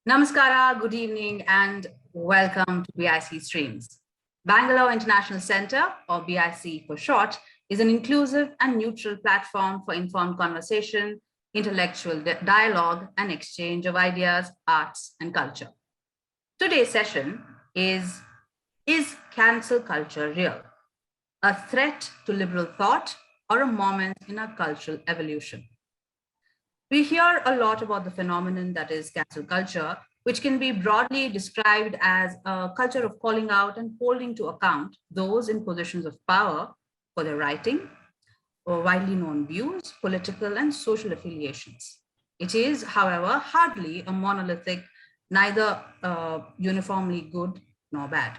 Namaskara, good evening, and welcome to BIC Streams. Bangalore International Center, or BIC for short, is an inclusive and neutral platform for informed conversation, intellectual dialogue, and exchange of ideas, arts, and culture. Today's session is cancel culture real? A threat to liberal thought or a moment in our cultural evolution? We hear a lot about the phenomenon that is cancel culture, which can be broadly described as a culture of calling out and holding to account those in positions of power for their writing or widely known views, political and social affiliations. It is, however, hardly a monolithic, neither uniformly good nor bad.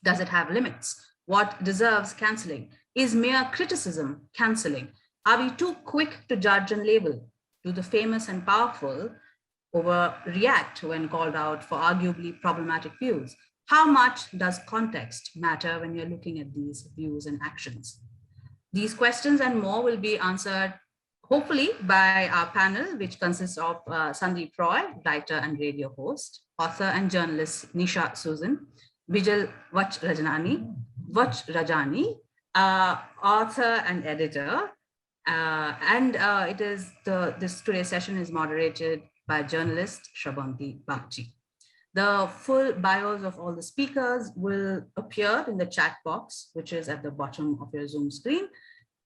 Does it have limits? What deserves canceling? Is mere criticism canceling? Are we too quick to judge and label? Do the famous and powerful overreact when called out for arguably problematic views? How much does context matter when you're looking at these views and actions? These questions and more will be answered hopefully by our panel, which consists of Sandeep Roy, writer and radio host, author and journalist Nisha Susan, Vijay Vachrajani, author and editor, this today's session is moderated by journalist Shravanti Bagchi. The full bios of all the speakers will appear in the chat box, which is at the bottom of your Zoom screen.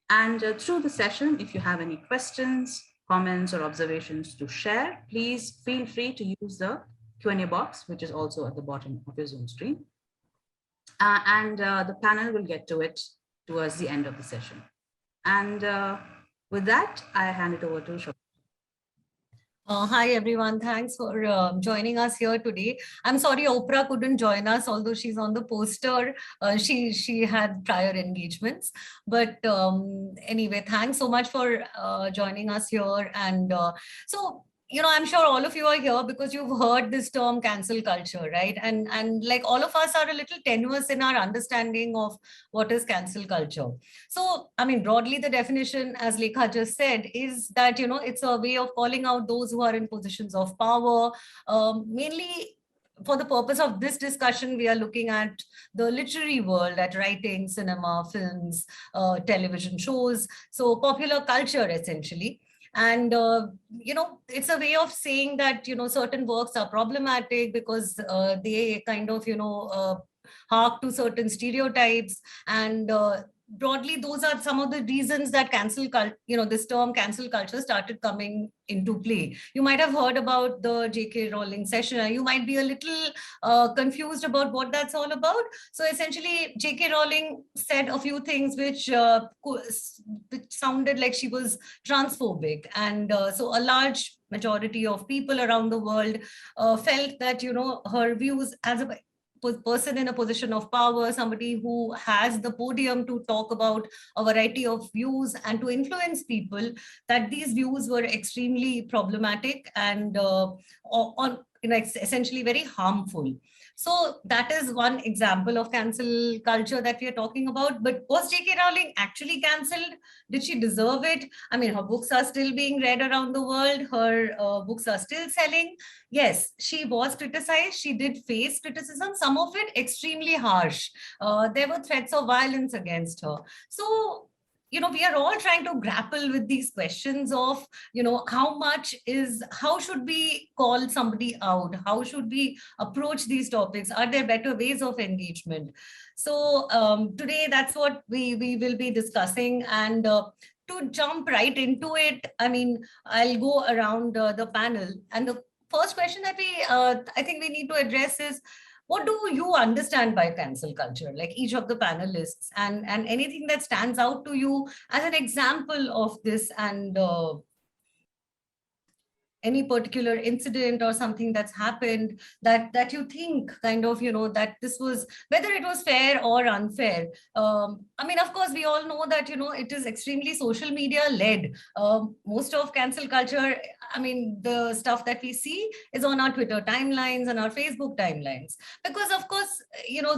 And through the session, if you have any questions, comments, or observations to share, please feel free to use the Q&A box, which is also at the bottom of your Zoom screen. The panel will get to it towards the end of the session. And with that, I hand it over to Shravanti. Hi, everyone. Thanks for joining us here today. I'm sorry Oprah couldn't join us, although she's on the poster. She had prior engagements. But anyway, thanks so much for joining us here. And I'm sure all of you are here because you've heard this term cancel culture, right? And like all of us are a little tenuous in our understanding of what is cancel culture. So, I mean, broadly, the definition, as Lekha just said, is that, it's a way of calling out those who are in positions of power, mainly for the purpose of this discussion, we are looking at the literary world, at writing, cinema, films, television shows, so popular culture, essentially. And, it's a way of saying that, certain works are problematic because they kind of, hark to certain stereotypes. And broadly, those are some of the reasons that this term cancel culture started coming into play. You might have heard about the Jk Rowling Session. You might be a little confused about what that's all about. So essentially, Jk Rowling said a few things which sounded like she was transphobic. And so a large majority of people around the world felt that, her views as a person in a position of power, somebody who has the podium to talk about a variety of views and to influence people, that these views were extremely problematic and essentially very harmful. So that is one example of cancel culture that we are talking about. But was J.K. Rowling actually cancelled? Did she deserve it? I mean, her books are still being read around the world. Her books are still selling. Yes, she was criticized. She did face criticism, some of it extremely harsh. There were threats of violence against her. So, we are all trying to grapple with these questions of, how should we call somebody out? How should we approach these topics? Are there better ways of engagement? So today, that's what we will be discussing. And to jump right into it, I mean, I'll go around the panel. And the first question that I think we need to address is, what do you understand by cancel culture, like each of the panelists, and anything that stands out to you as an example of this, and any particular incident or something that's happened that you think kind of, that this was, whether it was fair or unfair. I mean, of course, we all know that, it is extremely social media led. Most of cancel culture, I mean, the stuff that we see is on our Twitter timelines and our Facebook timelines. Because of course,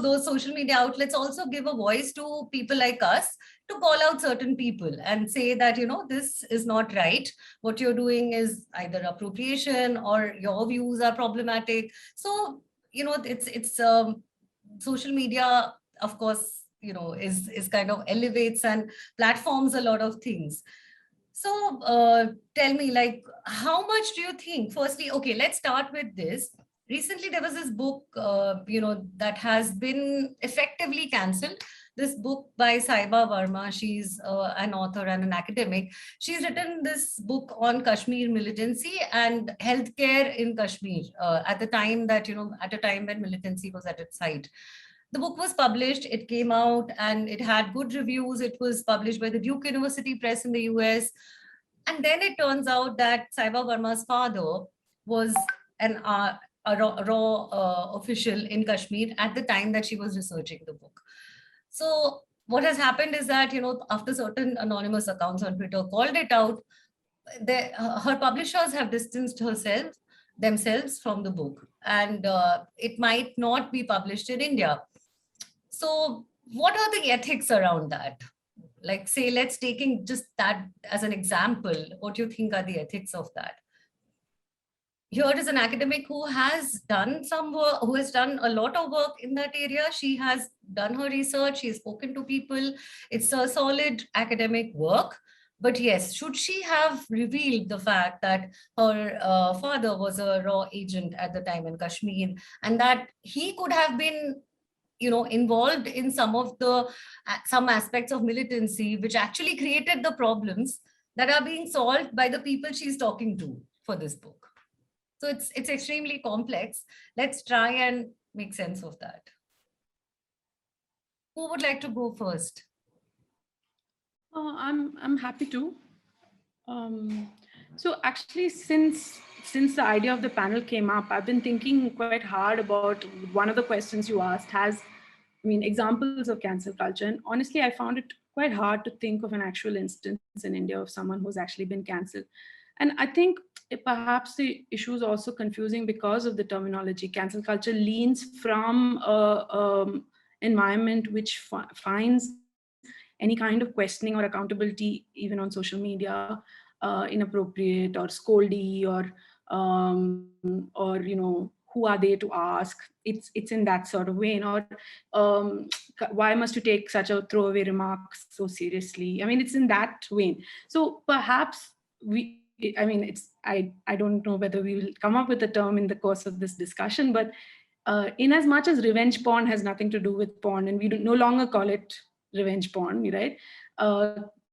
those social media outlets also give a voice to people like us to call out certain people and say that, this is not right. What you're doing is either appropriation or your views are problematic. So, it's social media, of course, is kind of elevates and platforms a lot of things. So tell me, like, how much do you think? Firstly, okay, let's start with this. Recently, there was this book, that has been effectively cancelled. This book by Saiba Verma. She's an author and an academic. She's written this book on Kashmir militancy and healthcare in Kashmir at the time that, at a time when militancy was at its height. The book was published, it came out and it had good reviews. It was published by the Duke University Press in the US. And then it turns out that Saiba Verma's father was a raw official in Kashmir at the time that she was researching the book. So what has happened is that, after certain anonymous accounts on Twitter called it out, her publishers have distanced themselves from the book, and it might not be published in India. So what are the ethics around that? Like, say, let's taking just that as an example, what do you think are the ethics of that? Here is an academic who has done some work, who has done a lot of work in that area. She has done her research, she's spoken to people. It's a solid academic work. But yes, should she have revealed the fact that her father was a raw agent at the time in Kashmir, and that he could have been, involved in some aspects of militancy, which actually created the problems that are being solved by the people she's talking to for this book? So it's extremely complex. Let's try and make sense of that. Who would like to go first? I'm happy to. So actually, since the idea of the panel came up, I've been thinking quite hard about one of the questions you asked examples of cancel culture. And honestly, I found it quite hard to think of an actual instance in India of someone who's actually been cancelled. And I think perhaps the issue is also confusing because of the terminology. Cancel culture leans from an environment which finds any kind of questioning or accountability, even on social media, inappropriate or scoldy, or who are they to ask? It's in that sort of vein. Or why must you take such a throwaway remark so seriously? It's in that vein. So perhaps I don't know whether we will come up with a term in the course of this discussion, but in as much as revenge porn has nothing to do with porn, and we no longer call it revenge porn, right?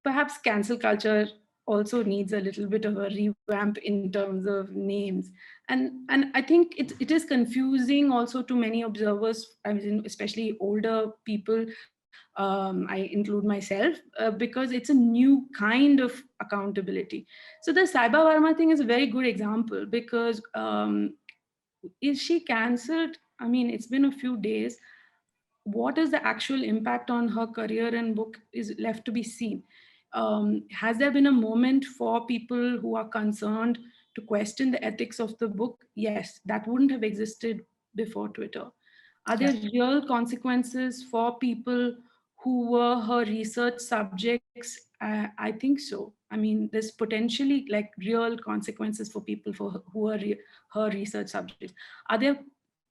Perhaps cancel culture also needs a little bit of a revamp in terms of names. And I think it is confusing also to many observers, especially older people. I include myself, because it's a new kind of accountability. So the Saiba Verma thing is a very good example, because is she cancelled? It's been a few days. What is the actual impact on her career and book is left to be seen. Has there been a moment for people who are concerned to question the ethics of the book? Yes, that wouldn't have existed before Twitter. Are there real consequences for people who were her research subjects? I think so. There's potentially like real consequences for people who are her research subjects. Are there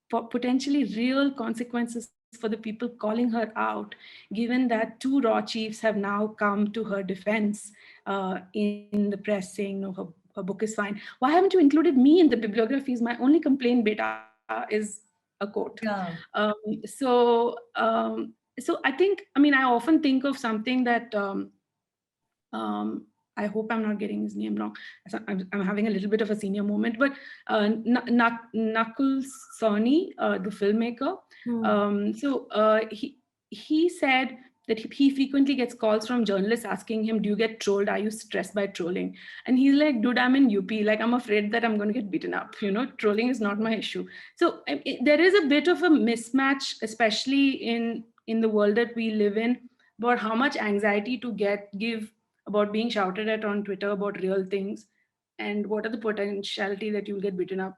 potentially real consequences for the people calling her out, given that two raw chiefs have now come to her defense in the press saying, no, her book is fine. Why haven't you included me in the bibliographies? My only complaint, beta, is a quote. Yeah. So I think, I often think of something that, I hope I'm not getting his name wrong. I'm having a little bit of a senior moment, but Nakul Sawhney, the filmmaker, he said that he frequently gets calls from journalists asking him, do you get trolled? Are you stressed by trolling? And he's like, dude, I'm in UP. Like, I'm afraid that I'm going to get beaten up. Trolling is not my issue. So there is a bit of a mismatch, especially in the world that we live in, about how much anxiety to give about being shouted at on Twitter about real things, and what are the potentiality that you'll get beaten up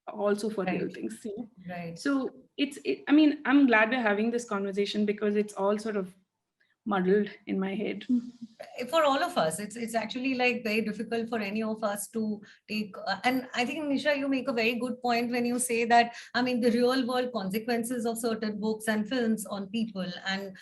also for real things. Right. So I'm glad we're having this conversation, because it's all sort of muddled in my head. For all of us, it's actually like very difficult for any of us to take. And I think, Nisha, you make a very good point when you say that, I mean, the real world consequences of certain books and films on people, and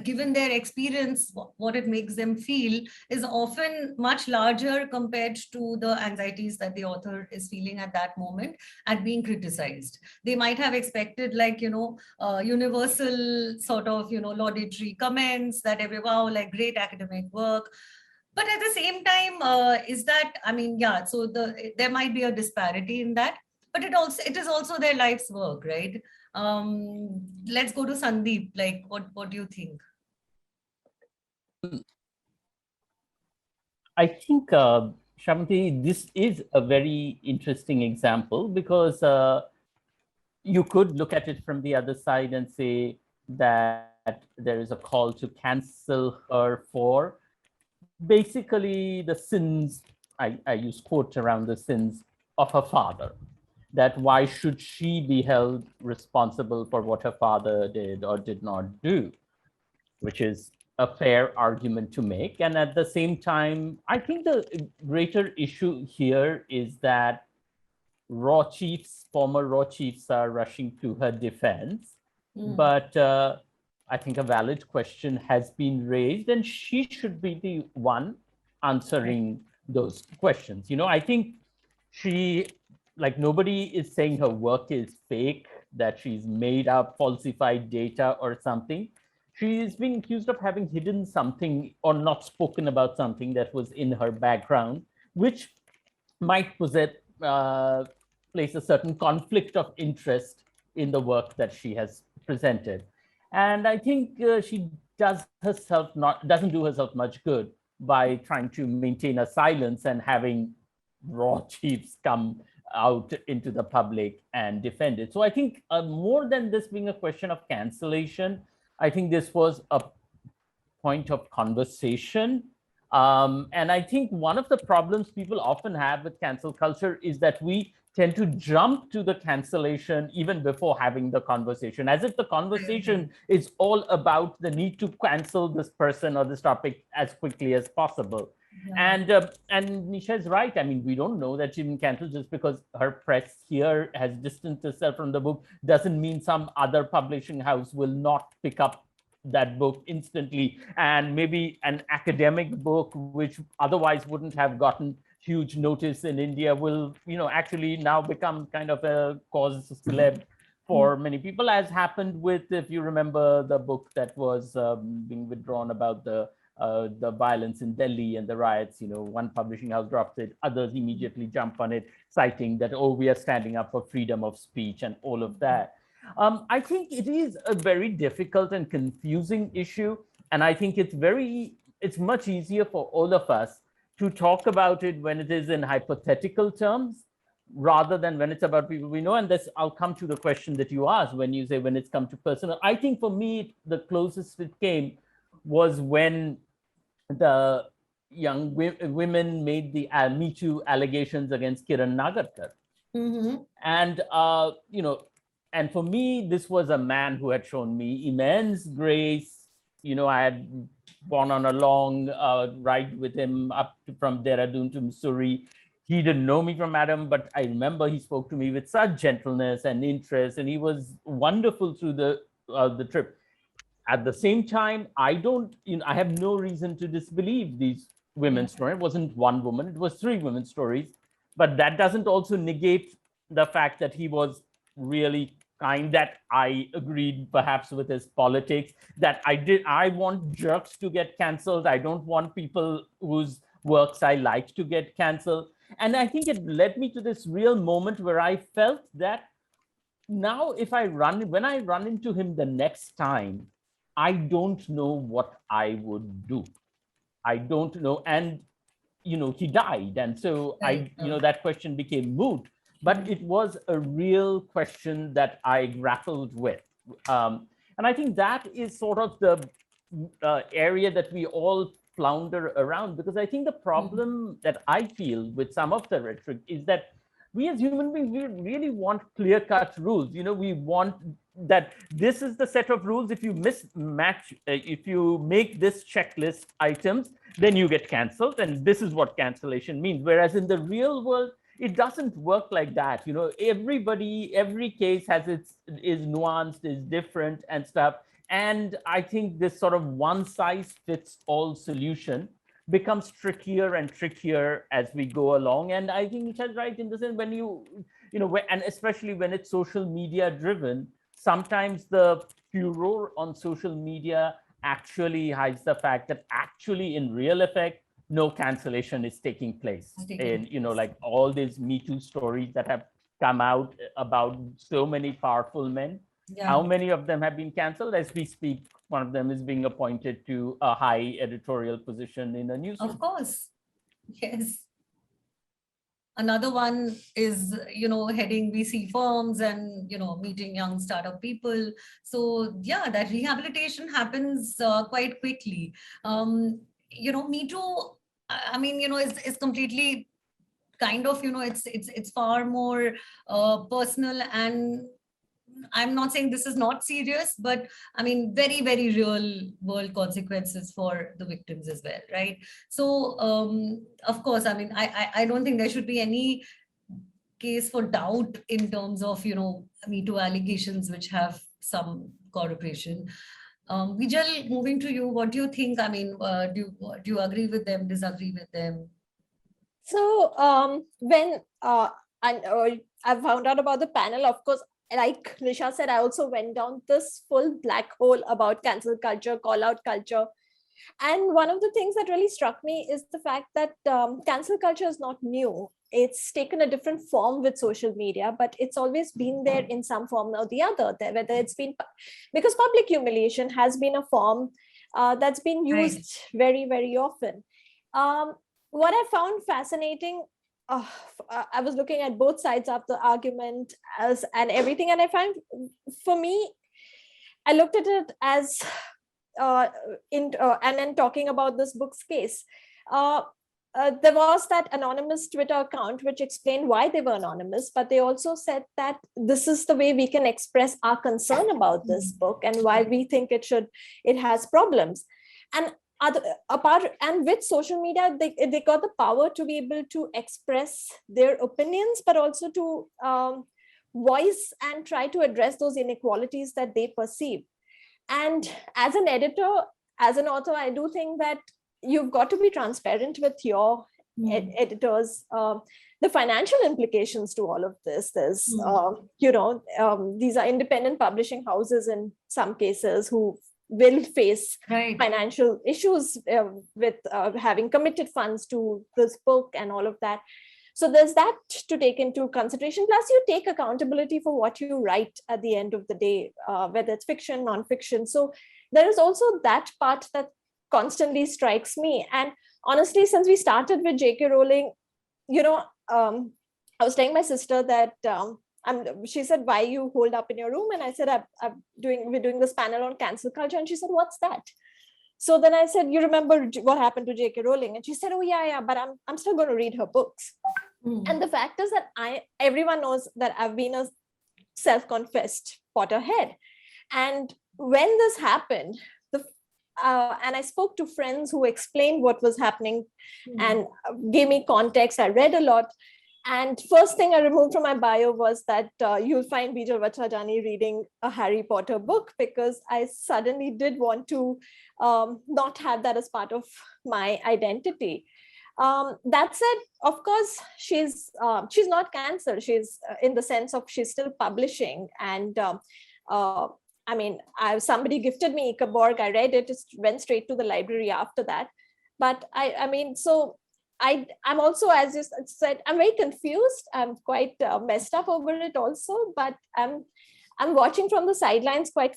given their experience, what it makes them feel is often much larger compared to the anxieties that the author is feeling at that moment at being criticized. They might have expected, like, universal sort of, laudatory comments that wow, like great academic work. But at the same time, is that, I mean, yeah, so there might be a disparity in that, but it is also their life's work, right? Let's go to Sandeep. Like, what do you think? I think, Shravanti, this is a very interesting example because you could look at it from the other side and say that there is a call to cancel her for basically the sins, I use quotes around the sins of her father, that why should she be held responsible for what her father did or did not do, which is a fair argument to make. And at the same time, I think the greater issue here is that former raw chiefs are rushing to her defense. But I think a valid question has been raised, and she should be the one answering those questions. I think nobody is saying her work is fake, that she's made up falsified data or something. She is being accused of having hidden something or not spoken about something that was in her background, which might place a certain conflict of interest in the work that she has presented. And I think she doesn't do herself much good by trying to maintain a silence and having raw chiefs come out into the public and defend it. So I think more than this being a question of cancellation, I think this was a point of conversation. And I think one of the problems people often have with cancel culture is that we tend to jump to the cancellation even before having the conversation, as if the conversation is all about the need to cancel this person or this topic as quickly as possible. Yeah. And Nisha is right. I mean, we don't know that she been canceled just because her press here has distanced herself from the book. Doesn't mean some other publishing house will not pick up that book instantly, and maybe an academic book which otherwise wouldn't have gotten huge notice in India will, actually now become kind of a cause celeb for many people, as happened with, if you remember, the book that was being withdrawn about the violence in Delhi and the riots. One publishing house drops it, others immediately jump on it, citing that, oh, we are standing up for freedom of speech and all of that. I think it is a very difficult and confusing issue. And I think it's much easier for all of us to talk about it when it is in hypothetical terms, rather than when it's about people we know. And I'll come to the question that you asked when you say when it's come to personal. I think for me, the closest it came was when the young women made the Me Too allegations against Kiran Nagarkar. And, and for me, this was a man who had shown me immense grace. I had gone on a long ride with him up from Dehradun to Missouri. He didn't know me from Adam, but I remember he spoke to me with such gentleness and interest, and he was wonderful through the trip. At the same time, I have no reason to disbelieve these women's stories. It wasn't one woman, it was 3 women's stories. But that doesn't also negate the fact that he was really kind, that I agreed perhaps with his politics, that I want jerks to get canceled. I don't want people whose works I like to get canceled. And I think it led me to this real moment where I felt that now when I run into him the next time, I don't know what I would do. I don't know. And, he died. And so that question became moot. But it was a real question that I grappled with. And I think that is sort of the area that we all flounder around, because I think the problem that I feel with some of the rhetoric is that we as human beings, we really want clear-cut rules. We want that this is the set of rules. If you mismatch, if you make this checklist items, then you get canceled, and this is what cancellation means. Whereas in the real world, it doesn't work like that. You know, every case is nuanced, is different and stuff. And I think this sort of one size fits all solution becomes trickier and trickier as we go along. And I think Nisha's right in the sense when and especially when it's social media driven, sometimes the furor on social media actually hides the fact that actually in real effect, no cancellation is taking place. And, like all these Me Too stories that have come out about so many powerful men, how many of them have been canceled? As we speak, one of them is being appointed to a high editorial position in a newsroom. Of course, yes. Another one is, heading VC firms and, meeting young startup people. So yeah, that rehabilitation happens quite quickly. Me Too, I mean, is completely kind of, it's far more personal, and I'm not saying this is not serious, but I mean, very, very real world consequences for the victims as well, right? So, of course, I mean, I don't think there should be any case for doubt in terms of, Me Too allegations which have some corroboration. Vijay, moving to you, what do you think? I mean, do you agree with them, disagree with them? So when I found out about the panel, of course, like Nisha said, I also went down this full black hole about cancel culture, call out culture. And one of the things that really struck me is the fact that cancel culture is not new. It's taken a different form with social media, but it's always been there in some form or the other, whether it's been, because public humiliation has been a form that's been used very, very often. What I found fascinating, I was looking at both sides of the argument and everything, and I find, for me, I looked at it as and then talking about this book's case, there was that anonymous Twitter account which explained why they were anonymous, but they also said that this is the way we can express our concern about this book and why we think it has problems. And with social media, they got the power to be able to express their opinions, but also to voice and try to address those inequalities that they perceive. And as an editor, as an author, I do think that you've got to be transparent with your editors. The financial implications to all of this, there's, these are independent publishing houses in some cases who will face financial issues with having committed funds to this book and all of that. So there's that to take into consideration. Plus, you take accountability for what you write at the end of the day, whether it's fiction, nonfiction. So there is also that part that constantly strikes me. And honestly, since we started with Jk Rowling, I was telling my sister that she said, why you hold up in your room? And I said, we're doing this panel on cancel culture. And she said, what's that? So then I said, you remember what happened to Jk Rowling? And she said, oh yeah, but I'm still going to read her books. And the fact is that everyone knows that I've been a self-confessed Potterhead. And when this happened, and I spoke to friends who explained what was happening and gave me context. I read a lot. And first thing I removed from my bio was that you'll find Bijal Vachhajani reading a Harry Potter book, because I suddenly did want to not have that as part of my identity. That said, of course, she's not cancelled. She's in the sense of she's still publishing. And I mean, somebody gifted me Ikaborg. I read it, just went straight to the library after that. But I'm also, as you said, I'm very confused. I'm quite messed up over it also, but I'm watching from the sidelines, quite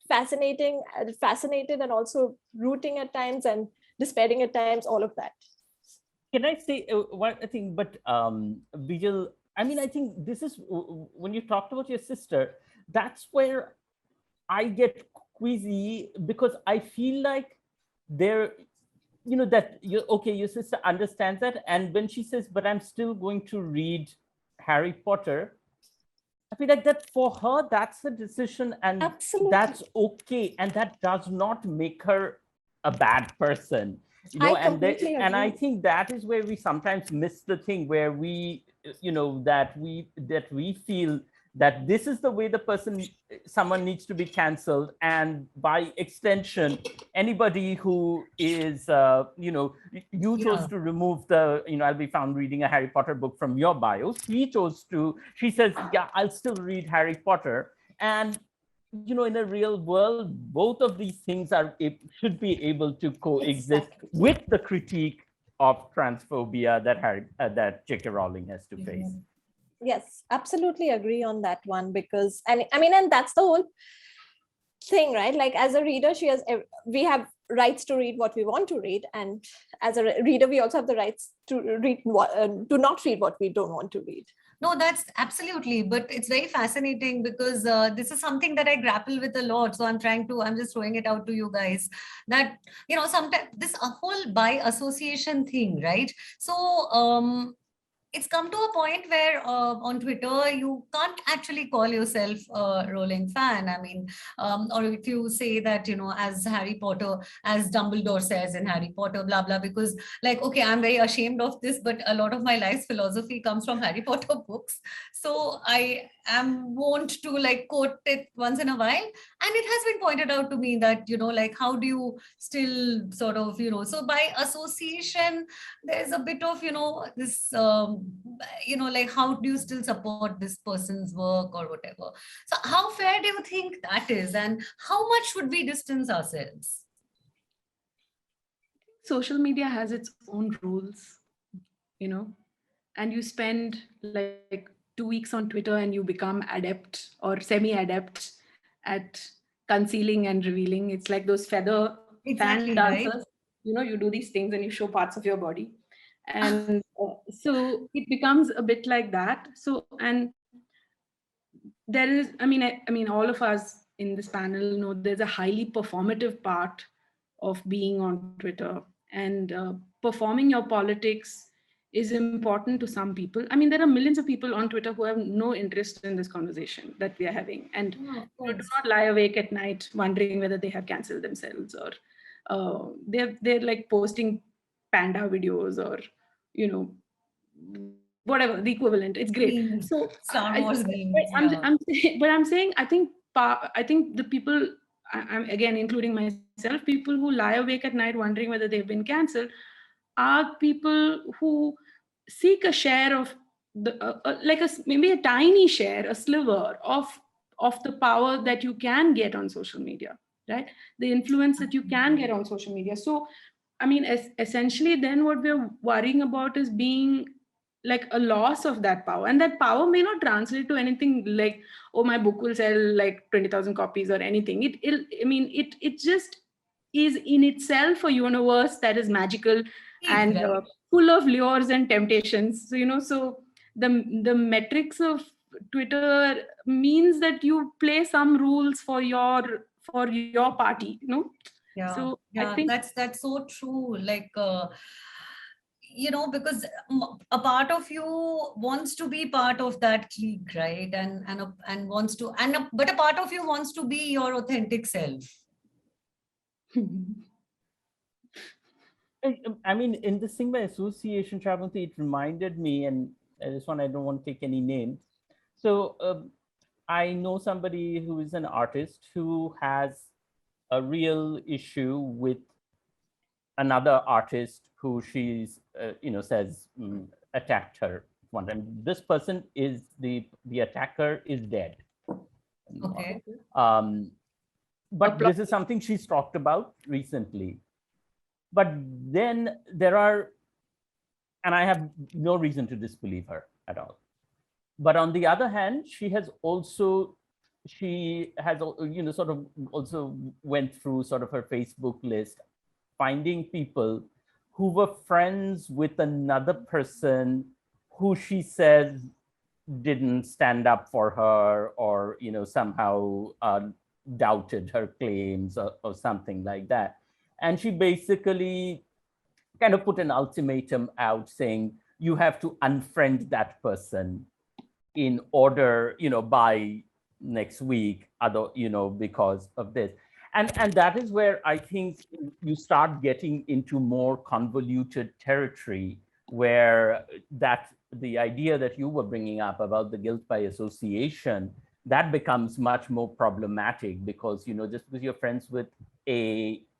fascinated and also rooting at times and despairing at times, all of that. Can I say one thing? But Vijal, I mean, I think this is, when you talked about your sister, that's where I get queasy, because I feel like there, that your sister understands that. And when she says, but I'm still going to read Harry Potter, I feel like that for her, that's a decision, and Absolutely. that's okay. And that does not make her a bad person. I completely And I agree. think that is where we sometimes miss the thing, where we, that we feel that this is the way someone needs to be canceled, and by extension, anybody who is, you chose to remove the, I'll be found reading a Harry Potter book from your bio. She says, yeah, I'll still read Harry Potter. And in a real world, both of these things should be able to coexist with the critique of transphobia that Jk Rowling has to face. Yes, absolutely agree on that one, because, and I mean, and that's the whole thing, right? Like, as a reader, we have rights to read what we want to read, and as a reader, we also have the rights to read to not read what we don't want to read. No, that's absolutely, but it's very fascinating because this is something that I grapple with a lot. So I'm just throwing it out to you guys that, sometimes this whole by association thing, right? So it's come to a point where on Twitter, you can't actually call yourself a Rowling fan. I mean, or if you say that, as Harry Potter, as Dumbledore says in Harry Potter, blah, blah, because like, okay, I'm very ashamed of this, but a lot of my life's philosophy comes from Harry Potter books. So I am wont to like quote it once in a while. And it has been pointed out to me that, like, how do you still sort of, so by association, there's a bit of, this, like, how do you still support this person's work or whatever? So how fair do you think that is? And how much should we distance ourselves? Social media has its own rules, and you spend like 2 weeks on Twitter and you become adept or semi-adept at concealing and revealing. It's like those feather fan dancers, right? You do these things and you show parts of your body. And so it becomes a bit like that. So, and there is, I mean, all of us in this panel know there's a highly performative part of being on Twitter, and performing your politics is important to some people. I mean, there are millions of people on Twitter who have no interest in this conversation that we are having, and do not lie awake at night wondering whether they have canceled themselves, or they're like posting panda videos, or whatever the equivalent. It's great. So Star Wars memes. I'm saying I think the people, I'm again including myself, people who lie awake at night wondering whether they've been cancelled are people who seek a share of the maybe a tiny share, a sliver of the power that you can get on social media, right? The influence that you can get on social media. So I mean, essentially then what we're worrying about is being like a loss of that power, and that power may not translate to anything like, oh, my book will sell like 20,000 copies or anything. It just is in itself a universe that is magical and full of lures and temptations. So so the metrics of Twitter means that you play some rules for your party, Yeah. So yeah, I think that's so true. Like because a part of you wants to be part of that clique, right? And wants to, but a part of you wants to be your authentic self. I mean, in this thing by association, Shravanti, it reminded me, and this one I don't want to take any names. So I know somebody who is an artist who has a real issue with another artist who she's, says attacked her one time. This person is the attacker is dead. Okay. But this is something she's talked about recently. But then there are, and I have no reason to disbelieve her at all. But on the other hand, she has also sort of also went through sort of her Facebook list, finding people who were friends with another person who she says didn't stand up for her, or somehow doubted her claims, or something like that. And she basically kind of put an ultimatum out saying, you have to unfriend that person in order, by next week, because of this. And that is where I think you start getting into more convoluted territory, where the idea that you were bringing up about the guilt by association, that becomes much more problematic, because, just because you're friends with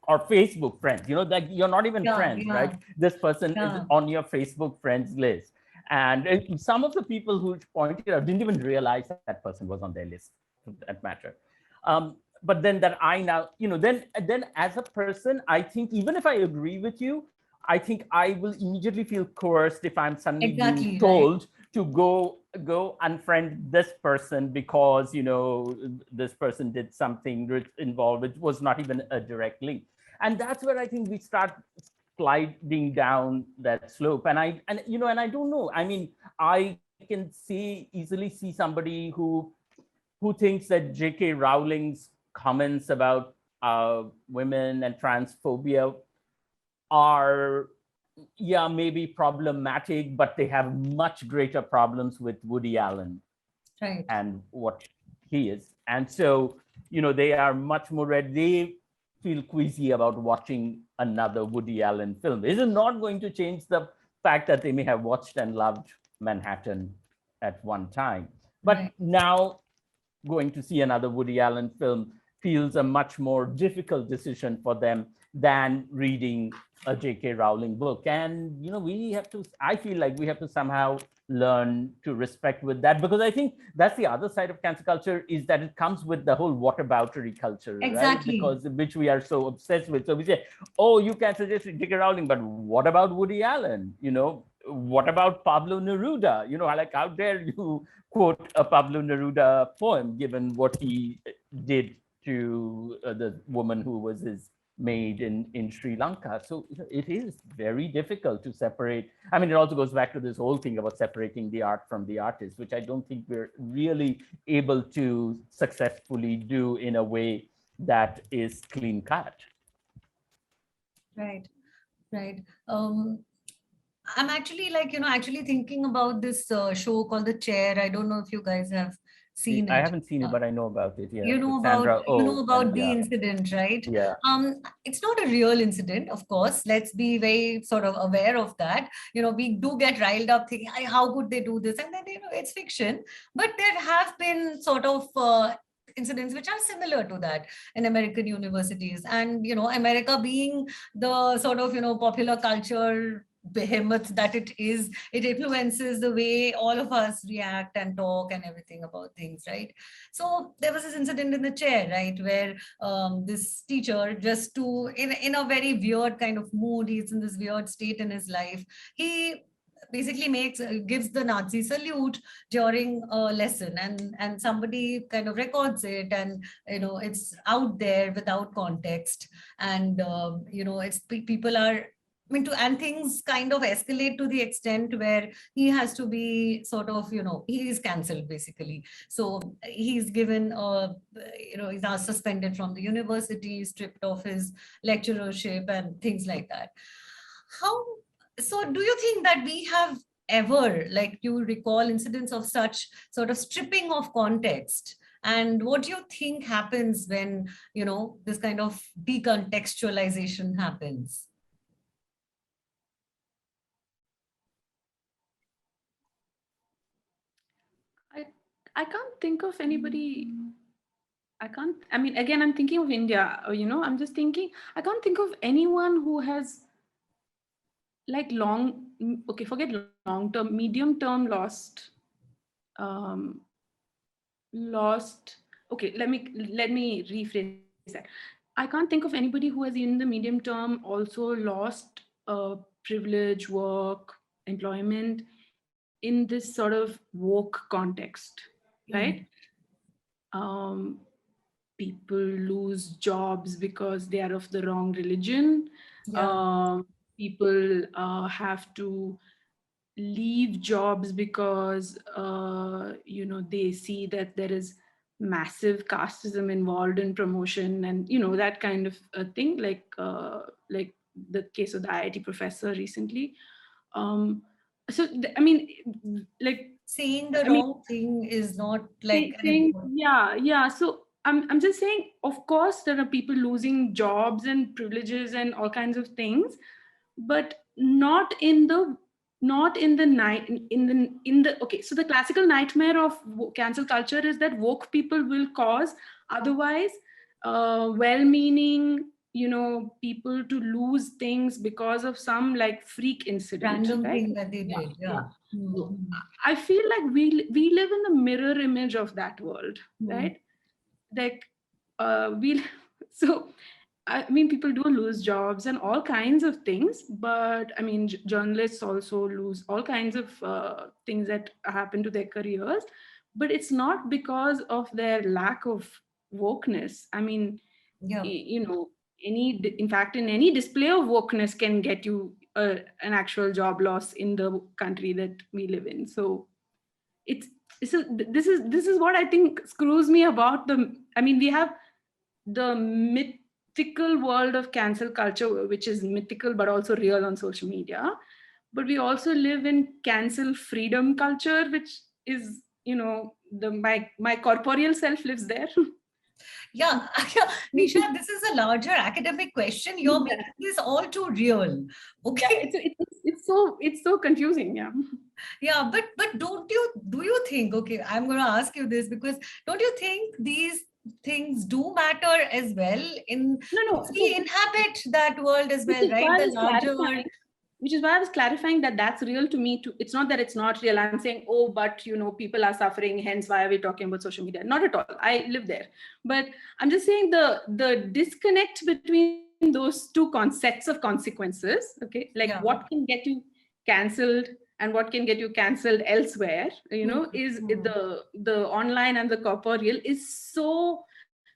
or Facebook friends, like you're not even friends, right? This person is on your Facebook friends list. And some of the people who pointed out didn't even realize that person was on their list, for that matter. But then that I now, then as a person, I think even if I agree with you, I think I will immediately feel coerced if I'm suddenly being told to go unfriend this person because, this person did something involved, which was not even a direct link. And that's where I think we start sliding down that slope. And I don't know. I mean, I can easily see somebody who thinks that Jk Rowling's comments about women and transphobia are, maybe problematic, but they have much greater problems with Woody Allen and what he is. And so, they are much more ready. They feel queasy about watching another Woody Allen film. It is not going to change the fact that they may have watched and loved Manhattan at one time. But now going to see another Woody Allen film feels a much more difficult decision for them than reading a Jk Rowling book. And, I feel like we have to somehow learn to respect with that, because I think that's the other side of cancel culture, is that it comes with the whole whataboutery culture, right? Because which we are so obsessed with. So we say, oh, you can suggest Jk Rowling, but what about Woody Allen? What about Pablo Neruda? Like, how dare you quote a Pablo Neruda poem, given what he did to the woman who was his maid in Sri Lanka. So it is very difficult to separate. I mean, it also goes back to this whole thing about separating the art from the artist, which I don't think we're really able to successfully do in a way that is clean cut. Right. I'm actually actually thinking about this show called The Chair. I don't know if you guys have seen it. I haven't seen it, but I know about it. Yeah. You know about the incident, right? Yeah. It's not a real incident, of course. Let's be very sort of aware of that. We do get riled up thinking, how could they do this? And then, it's fiction. But there have been sort of incidents which are similar to that in American universities. And, America being the sort of, popular culture behemoth that it is, it influences the way all of us react and talk and everything about things, right? So there was this incident in The Chair, right, where this teacher, just to in a very weird kind of mood, he's in this weird state in his life, he basically gives the Nazi salute during a lesson, and somebody kind of records it, and it's out there without context, and it's people are, and things kind of escalate to the extent where he has to be sort of, he is cancelled basically. So he's given, he's now suspended from the university, stripped of his lecturership and things like that. So do you think that we have ever, like, you recall incidents of such sort of stripping of context? And what do you think happens when, this kind of decontextualization happens? I can't think of anybody. I mean, again, I'm thinking of India, I'm just thinking, I can't think of anyone who has like forget long term, medium term lost. Okay, let me rephrase that. I can't think of anybody who has in the medium term also lost privilege, work, employment in this sort of woke context, right? People lose jobs because they are of the wrong religion. People have to leave jobs because they see that there is massive casteism involved in promotion, and that kind of a thing, like the case of the IIT professor recently. So I mean, like saying the I mean, wrong thing is not like an saying, important. yeah. So I'm just saying, of course, there are people losing jobs and privileges and all kinds of things, but not in the night in the okay. So the classical nightmare of cancel culture is that woke people will cause otherwise well-meaning, people to lose things because of some like freak incident, Random right? thing that they did. Yeah. So I feel like we live in the mirror image of that world, right? Like we so I mean, people do lose jobs and all kinds of things, but I mean, journalists also lose all kinds of things that happen to their careers. But it's not because of their lack of wokeness. I mean, Yeah. in fact, in any display of wokeness can get you an actual job loss in the country that we live in. So it's so this is what I think screws me about the. I mean, we have the mythical world of cancel culture, which is mythical but also real on social media. But we also live in cancel freedom culture, which is, my corporeal self lives there. Yeah, Nisha, this is a larger academic question. You're making this all too real. Okay. It's so confusing. Yeah. Yeah, but do you think, okay, I'm going to ask you this because don't you think these things do matter as well in No. we inhabit that world as well, right? The larger world. Which is why I was clarifying that that's real to me too. It's not that it's not real. I'm saying, oh, but people are suffering, hence why are we talking about social media? Not at all. I live there. But I'm just saying the disconnect between those two sets of consequences, okay? Like what can get you cancelled and what can get you cancelled elsewhere, is the online and the corporeal is so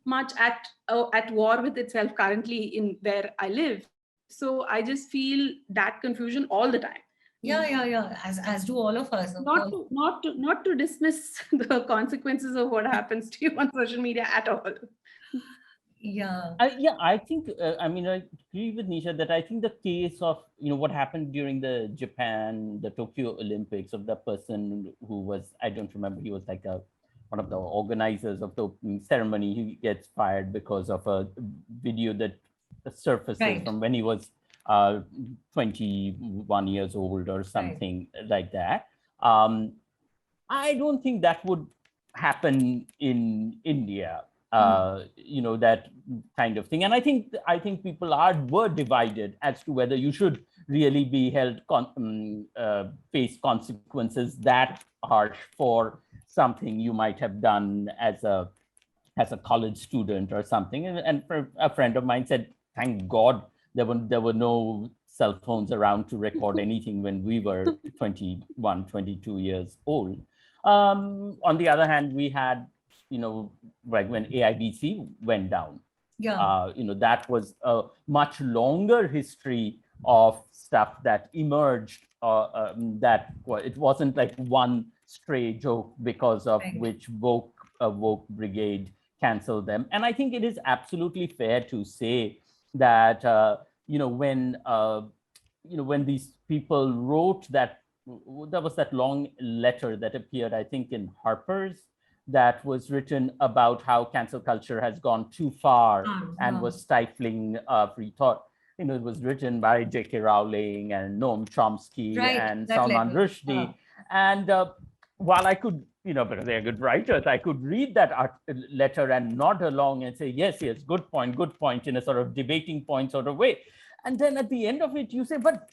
much at war with itself currently in where I live. So I just feel that confusion all the time. Yeah. As do all of us, of course. Not to dismiss the consequences of what happens to you on social media at all. Yeah. I think, I mean, I agree with Nisha that I think the case of, what happened during the Tokyo Olympics of the person who was, I don't remember, he was like one of the organizers of the opening ceremony. He gets fired because of a video that surfaces from when he was 21 years old or something like that. I don't think that would happen in India. That kind of thing. And I think people were divided as to whether you should really be held face consequences that harsh for something you might have done as a college student or something. And a friend of mine said, thank God there were no cell phones around to record anything when we were 21, 22 years old. On the other hand, we had, like when AIBC went down, that was a much longer history of stuff that emerged, that it wasn't like one stray joke because of which woke brigade canceled them. And I think it is absolutely fair to say that, when these people wrote that, there was that long letter that appeared, I think, in Harper's, that was written about how cancel culture has gone too far and was stifling free thought. It was written by Jk Rowling and Noam Chomsky and Salman Rushdie. And while I could, because they're good writers, I could read that letter and nod along and say, yes, good point, in a sort of debating point sort of way. And then at the end of it, you say, but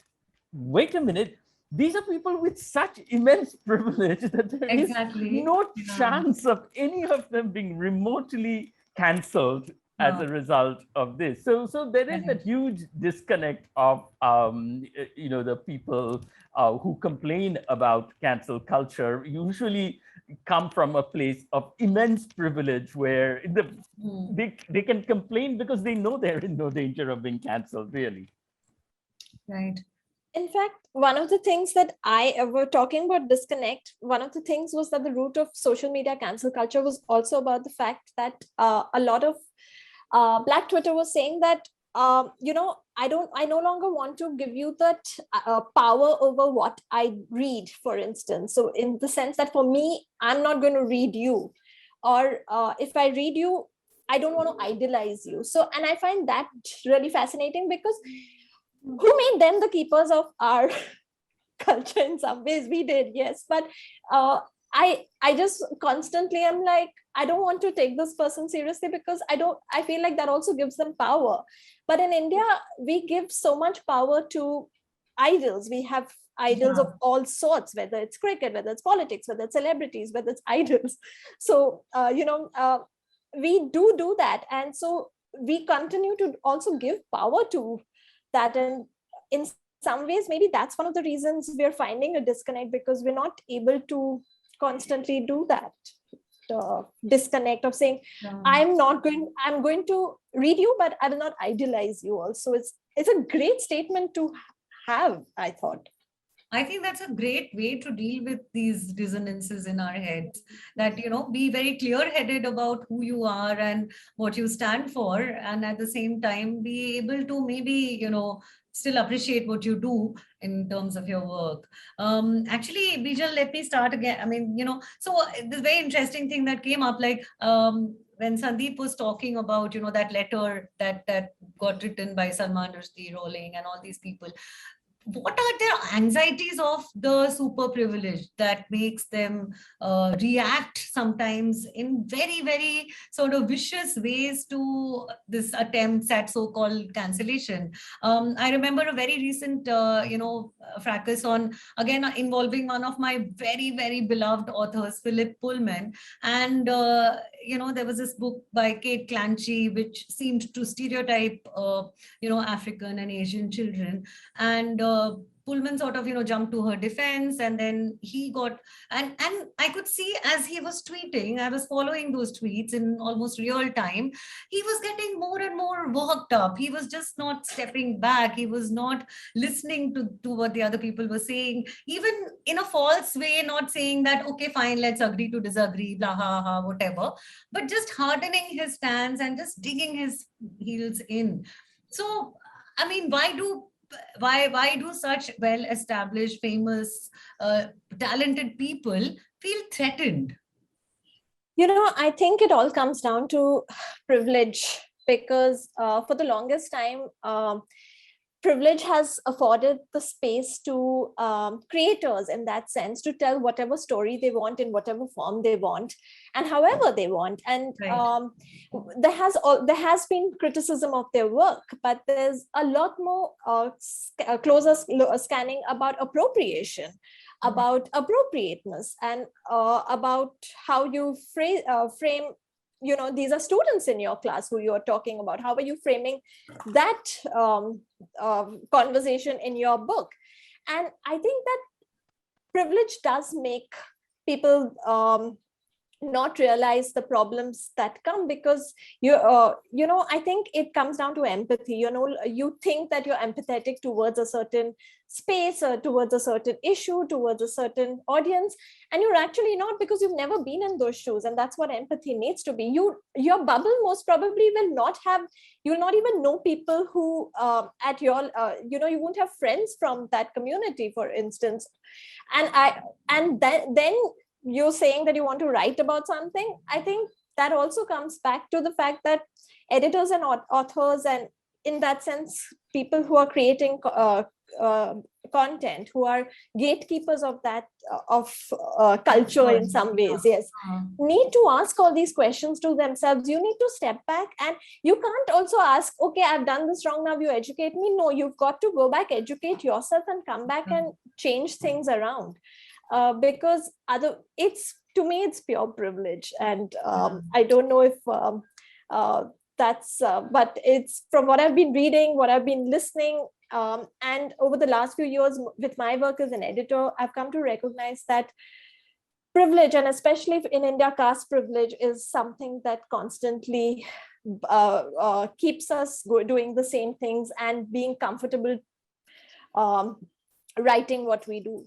wait a minute, these are people with such immense privilege that there is no chance of any of them being remotely cancelled as a result of this. So there is that huge disconnect of, the people who complain about cancel culture usually come from a place of immense privilege where they can complain because they know they're in no danger of being cancelled, really. Right. In fact, one of the things that were talking about disconnect, one of the things was that the root of social media cancel culture was also about the fact that a lot of Black Twitter was saying that I no longer want to give you that power over what I read, for instance. So in the sense that for me, I'm not going to read you, or if I read you, I don't want to idolize you. So, and I find that really fascinating, because who made them the keepers of our culture? In some ways we did, yes, but I just constantly am like, I don't want to take this person seriously, because I feel like that also gives them power. But in India, we give so much power to idols. We have idols of all sorts, whether it's cricket, whether it's politics, whether it's celebrities, whether it's idols. So we do that, and so we continue to also give power to that. And in some ways, maybe that's one of the reasons we're finding a disconnect, because we're not able to constantly do that disconnect of saying, I'm going to read you, but I will not idolize you also. It's a great statement to have, I thought. I think that's a great way to deal with these dissonances in our heads, that, be very clear-headed about who you are and what you stand for, and at the same time be able to maybe, still appreciate what you do in terms of your work. Actually, Bijal, let me start again. I mean, so this very interesting thing that came up, like when Sandeep was talking about, that letter that got written by Chimamanda Ngozi Rowling and all these people. What are their anxieties of the super privileged that makes them react sometimes in very, very sort of vicious ways to this attempts at so-called cancellation? I remember a very recent, fracas on, again, involving one of my very, very beloved authors, Philip Pullman. And, there was this book by Kate Clancy, which seemed to stereotype, African and Asian children. And Pullman sort of, jumped to her defense, and then he got, and I could see as he was tweeting, I was following those tweets in almost real time, he was getting more and more worked up. He was just not stepping back. He was not listening to what the other people were saying, even in a false way, not saying that, okay, fine, let's agree to disagree, blah, ha, ha, whatever, but just hardening his stance and just digging his heels in. So, I mean, why do such well-established, famous, talented people feel threatened? I think it all comes down to privilege, because for the longest time, privilege has afforded the space to creators, in that sense, to tell whatever story they want in whatever form they want and however they want. And Right. there has been criticism of their work, but there's a lot more closer scanning about appropriation, about appropriateness, and about how you frame, these are students in your class who you're talking about. How are you framing that conversation in your book? And I think that privilege does make people not realize the problems that come, because I think it comes down to empathy. You think that you're empathetic towards a certain space, or towards a certain issue, towards a certain audience, and you're actually not, because you've never been in those shoes. And that's what empathy needs to be. Your bubble most probably will not have, you'll not even know people who at your you won't have friends from that community, for instance. And then you're saying that you want to write about something. I think that also comes back to the fact that editors and authors, and in that sense, people who are creating content, who are gatekeepers of that culture in some ways, yes, need to ask all these questions to themselves. You need to step back, and you can't also ask, okay, I've done this wrong, now you educate me. No, you've got to go back, educate yourself, and come back and change things around. Because to me, it's pure privilege. And I don't know if that's, but it's from what I've been reading, what I've been listening, and over the last few years with my work as an editor, I've come to recognize that privilege, and especially in India, caste privilege, is something that constantly keeps us doing the same things and being comfortable writing what we do.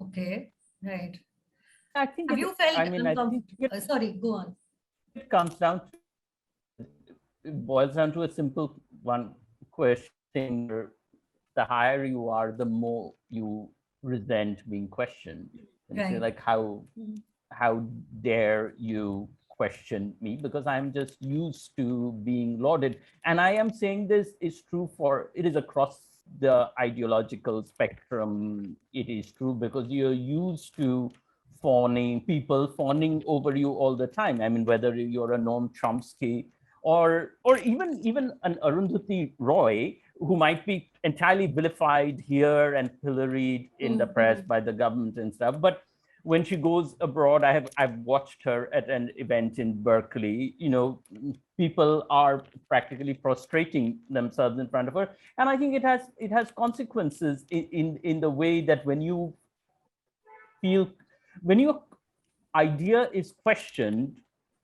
Okay, right. I think Have you felt I think sorry, go on. it comes down to it boils down to a simple one question. The higher you are, the more you resent being questioned. And say Right. like, how dare you question me, because I'm just used to being lauded. And I am saying this is true for, it is across the ideological spectrum. It is true because you're used to people fawning over you all the time. I mean, whether you're a Noam Chomsky or even an Arundhati Roy, who might be entirely vilified here and pilloried in the press by the government and stuff. But when she goes abroad, I've watched her at an event in Berkeley. You know, people are practically prostrating themselves in front of her, and I think it has consequences in the way that when you feel, when your idea is questioned,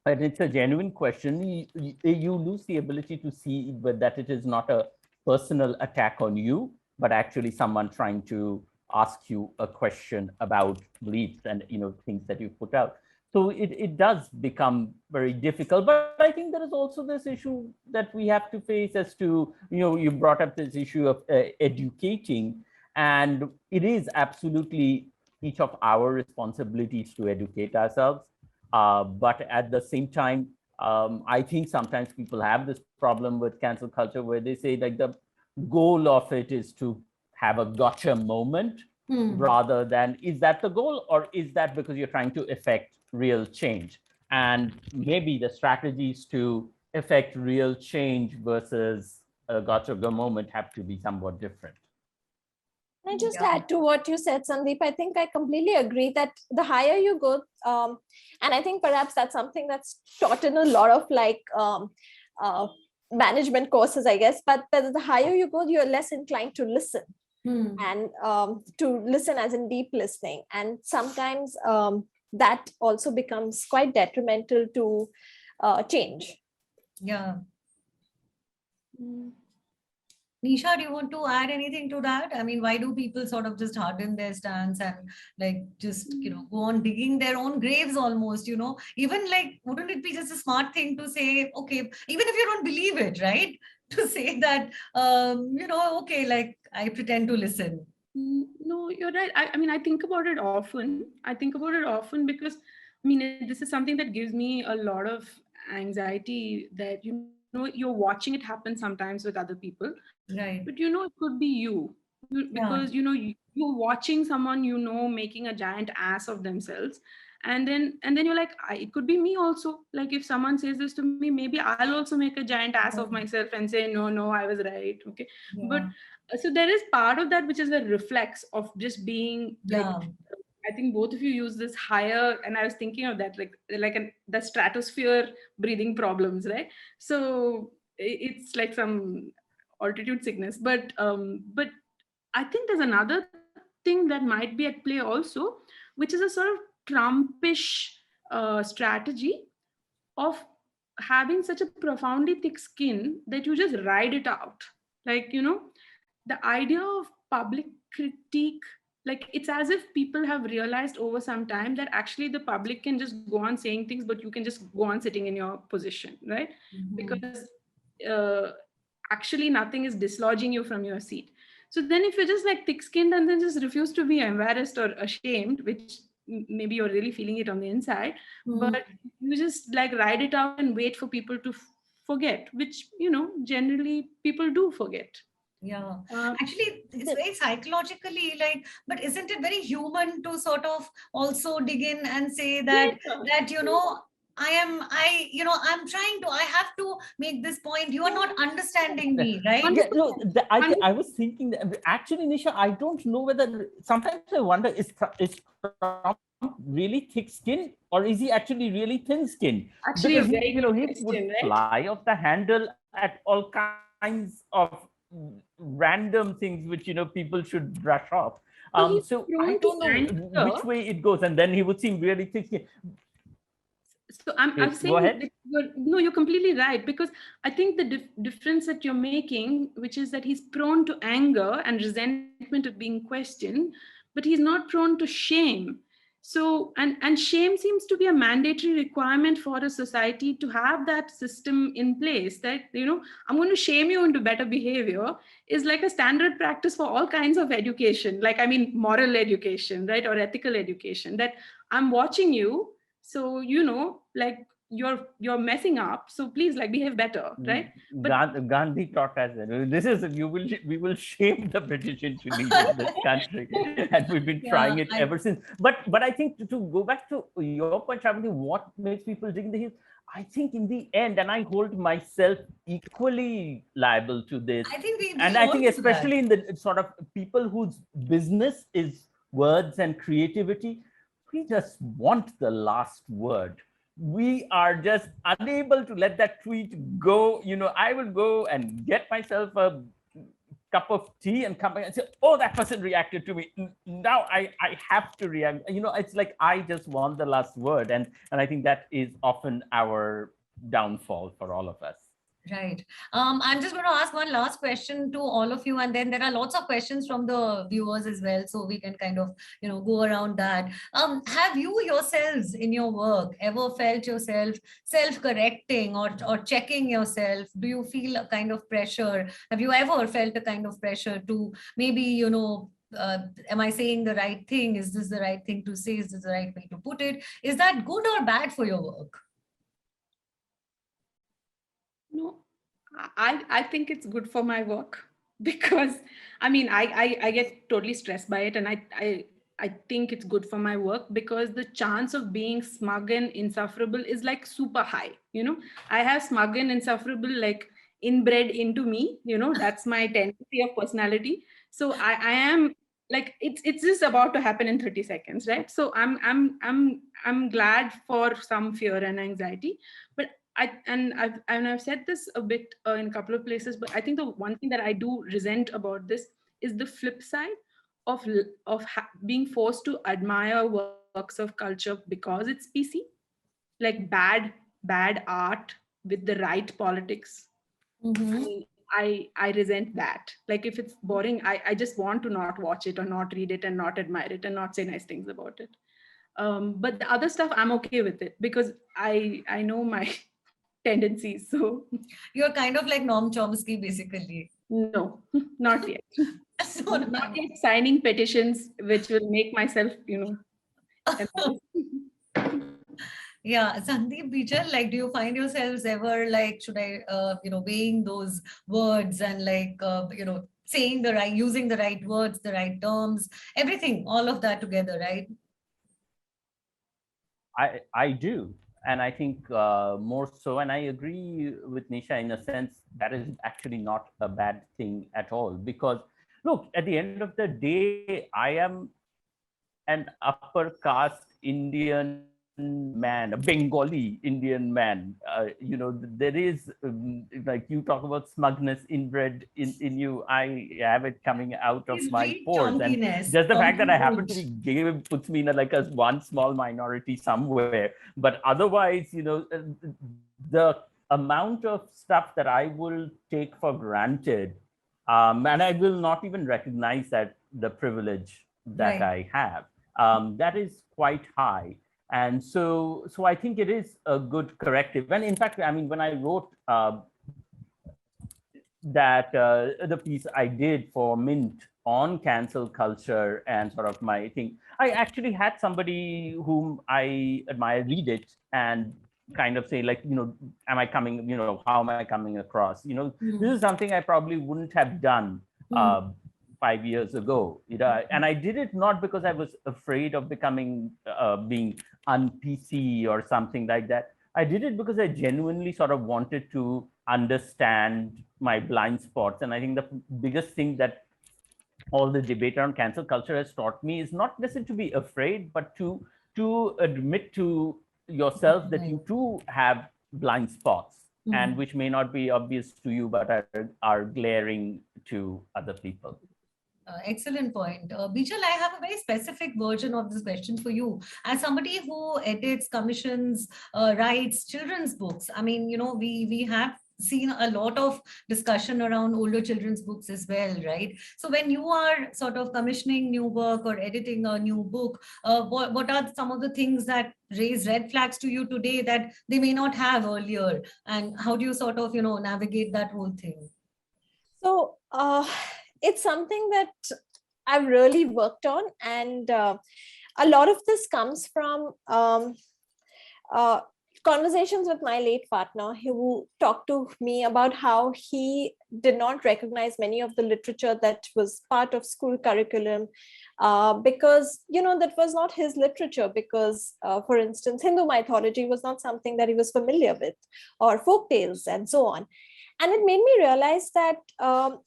and it's a genuine question, you lose the ability to see that it is not a personal attack on you, but actually someone trying to ask you a question about beliefs and things that you put out. So it does become very difficult. But I think there is also this issue that we have to face as to, you brought up this issue of educating, and it is absolutely each of our responsibilities to educate ourselves. But at the same time, I think sometimes people have this problem with cancel culture where they say like the goal of it is to have a gotcha moment, rather than, is that the goal, or is that because you're trying to effect real change? And maybe the strategies to effect real change versus a gotcha moment have to be somewhat different. I just add to what you said, Sandeep. I think I completely agree that the higher you go, and I think perhaps that's something that's taught in a lot of management courses, I guess. But the higher you go, you're less inclined to listen, and to listen as in deep listening. And sometimes that also becomes quite detrimental to change. Yeah. Nisha, do you want to add anything to that? I mean, why do people sort of just harden their stance and like just, go on digging their own graves almost, even like, wouldn't it be just a smart thing to say, okay, even if you don't believe it, right? To say that, okay, like I pretend to listen. No, you're right. I mean, I think about it often. Because, I mean, this is something that gives me a lot of anxiety that, you're watching it happen sometimes with other people. Right. But, it could be you. Because, you're watching someone, making a giant ass of themselves. And then you're like, it could be me also. Like if someone says this to me, maybe I'll also make a giant ass of myself and say, no, I was right. Okay. Yeah. But so there is part of that which is a reflex of just being like, I think both of you use this higher, and I was thinking of that, the stratosphere breathing problems, right? So it's like some altitude sickness. But I think there's another thing that might be at play also, which is a sort of Trumpish strategy of having such a profoundly thick skin that you just ride it out. Like, the idea of public critique, like it's as if people have realized over some time that actually the public can just go on saying things, but you can just go on sitting in your position, right? Because actually nothing is dislodging you from your seat. So then if you're just like thick-skinned and then just refuse to be embarrassed or ashamed, which maybe you're really feeling it on the inside, but you just like ride it out and wait for people to forget, which, generally people do forget. Yeah, actually, it's very psychologically like, but isn't it very human to sort of also dig in and say that, I have to make this point. You are not understanding me, right? Yeah, no, I was thinking that actually, Nisha, I don't know whether, sometimes I wonder, is Trump really thick skinned or is he actually really thin skinned? Actually, because a very he good would question, right? fly off the handle at all kinds of random things which people should brush off. So I don't know which way it goes, and then he would seem really thick skinned. So I'm saying that you're completely right, because I think the difference that you're making, which is that he's prone to anger and resentment of being questioned, but he's not prone to shame. So, and shame seems to be a mandatory requirement for a society to have that system in place that, I'm going to shame you into better behavior is like a standard practice for all kinds of education. Like, I mean, moral education, right? Or ethical education, that I'm watching you. So, like you're messing up. So please, like, behave better, right? But Gandhi taught us that this is we will shame the British into leaving this country, and we've been trying it ever since. But I think to go back to your point, Shravani, what makes people dig the heels? I think in the end, and I hold myself equally liable to this. I think I think especially in the sort of people whose business is words and creativity, we just want the last word. We are just unable to let that tweet go. I will go and get myself a cup of tea and come back and say, oh, that person reacted to me. Now I have to react. It's like I just want the last word. And I think that is often our downfall for all of us. Right. I'm just going to ask one last question to all of you, and then there are lots of questions from the viewers as well, so we can kind of, go around that. Have you yourselves in your work ever felt yourself self-correcting or checking yourself? Do you feel a kind of pressure? Have you ever felt a kind of pressure to maybe, am I saying the right thing? Is this the right thing to say? Is this the right way to put it? Is that good or bad for your work? No, I think it's good for my work because I get totally stressed by it, and I think it's good for my work because the chance of being smug and insufferable is like super high. I have smug and insufferable like inbred into me. That's my tendency of personality. So I am like it's just about to happen in 30 seconds, right? So I'm glad for some fear and anxiety, but I've said this a bit in a couple of places, but I think the one thing that I do resent about this is the flip side of being forced to admire works of culture because it's PC, like bad art with the right politics. Mm-hmm. I resent that. Like if it's boring, I just want to not watch it or not read it and not admire it and not say nice things about it. But the other stuff, I'm okay with it because I know my tendencies. So you're kind of like Noam Chomsky, basically. No, not yet. So not yet signing petitions, which will make myself, Yeah, Sandeep Bijal, like, do you find yourselves ever like, should I, weighing those words and like, saying using the right words, the right terms, everything, all of that together, right? I do. And I think more so, and I agree with Nisha in a sense, that is actually not a bad thing at all. Because look, at the end of the day, I am an upper caste Indian man, a Bengali Indian man. There is, like you talk about smugness inbred in you. I have it coming out of my pores. And just the fact that I happen to be gay puts me in like a one small minority somewhere. But otherwise, the amount of stuff that I will take for granted, and I will not even recognize that the privilege that I have, that is quite high. And so I think it is a good corrective. And in fact, I mean, when I wrote that the piece I did for Mint on cancel culture and sort of my thing, I actually had somebody whom I admire read it and kind of say like, am I coming, how am I coming across? This is something I probably wouldn't have done 5 years ago, and I did it not because I was afraid of becoming being un-PC or something like that. I did it because I genuinely sort of wanted to understand my blind spots. And I think the biggest thing that all the debate around cancel culture has taught me is not necessarily to be afraid, but to admit to yourself that you too have blind spots, and which may not be obvious to you, but are glaring to other people. Excellent point. Bijal, I have a very specific version of this question for you. As somebody who edits, commissions, writes children's books, I mean, we have seen a lot of discussion around older children's books as well, right? So when you are sort of commissioning new work or editing a new book, what are some of the things that raise red flags to you today that they may not have earlier? And how do you sort of, navigate that whole thing? So it's something that I've really worked on, and a lot of this comes from conversations with my late partner, who talked to me about how he did not recognize many of the literature that was part of school curriculum because, that was not his literature, because, for instance, Hindu mythology was not something that he was familiar with, or folk tales and so on. And it made me realize that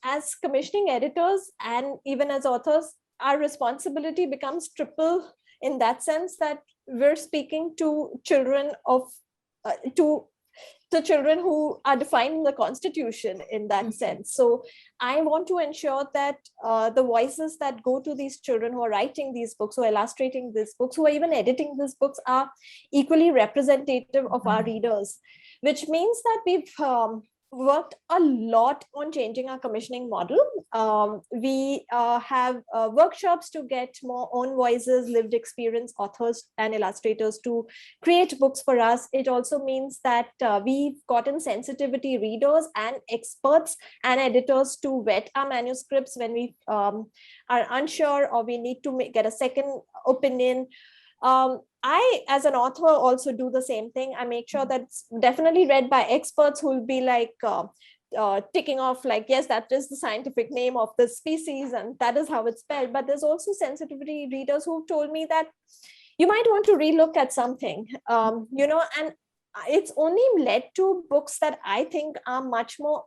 as commissioning editors and even as authors, our responsibility becomes triple, in that sense that we're speaking to children to the children who are defined in the Constitution in that sense. So I want to ensure that the voices that go to these children who are writing these books, who are illustrating these books, who are even editing these books, are equally representative of our readers, which means that we've worked a lot on changing our commissioning model. We have workshops to get more own voices, lived experience authors and illustrators to create books for us. It also means that we've gotten sensitivity readers and experts and editors to vet our manuscripts when we are unsure or we need to get a second opinion. I, as an author, also do the same thing. I make sure that it's definitely read by experts who will be like ticking off like, yes, that is the scientific name of the species and that is how it's spelled. But there's also sensitivity readers who told me that you might want to relook at something, and it's only led to books that I think are much more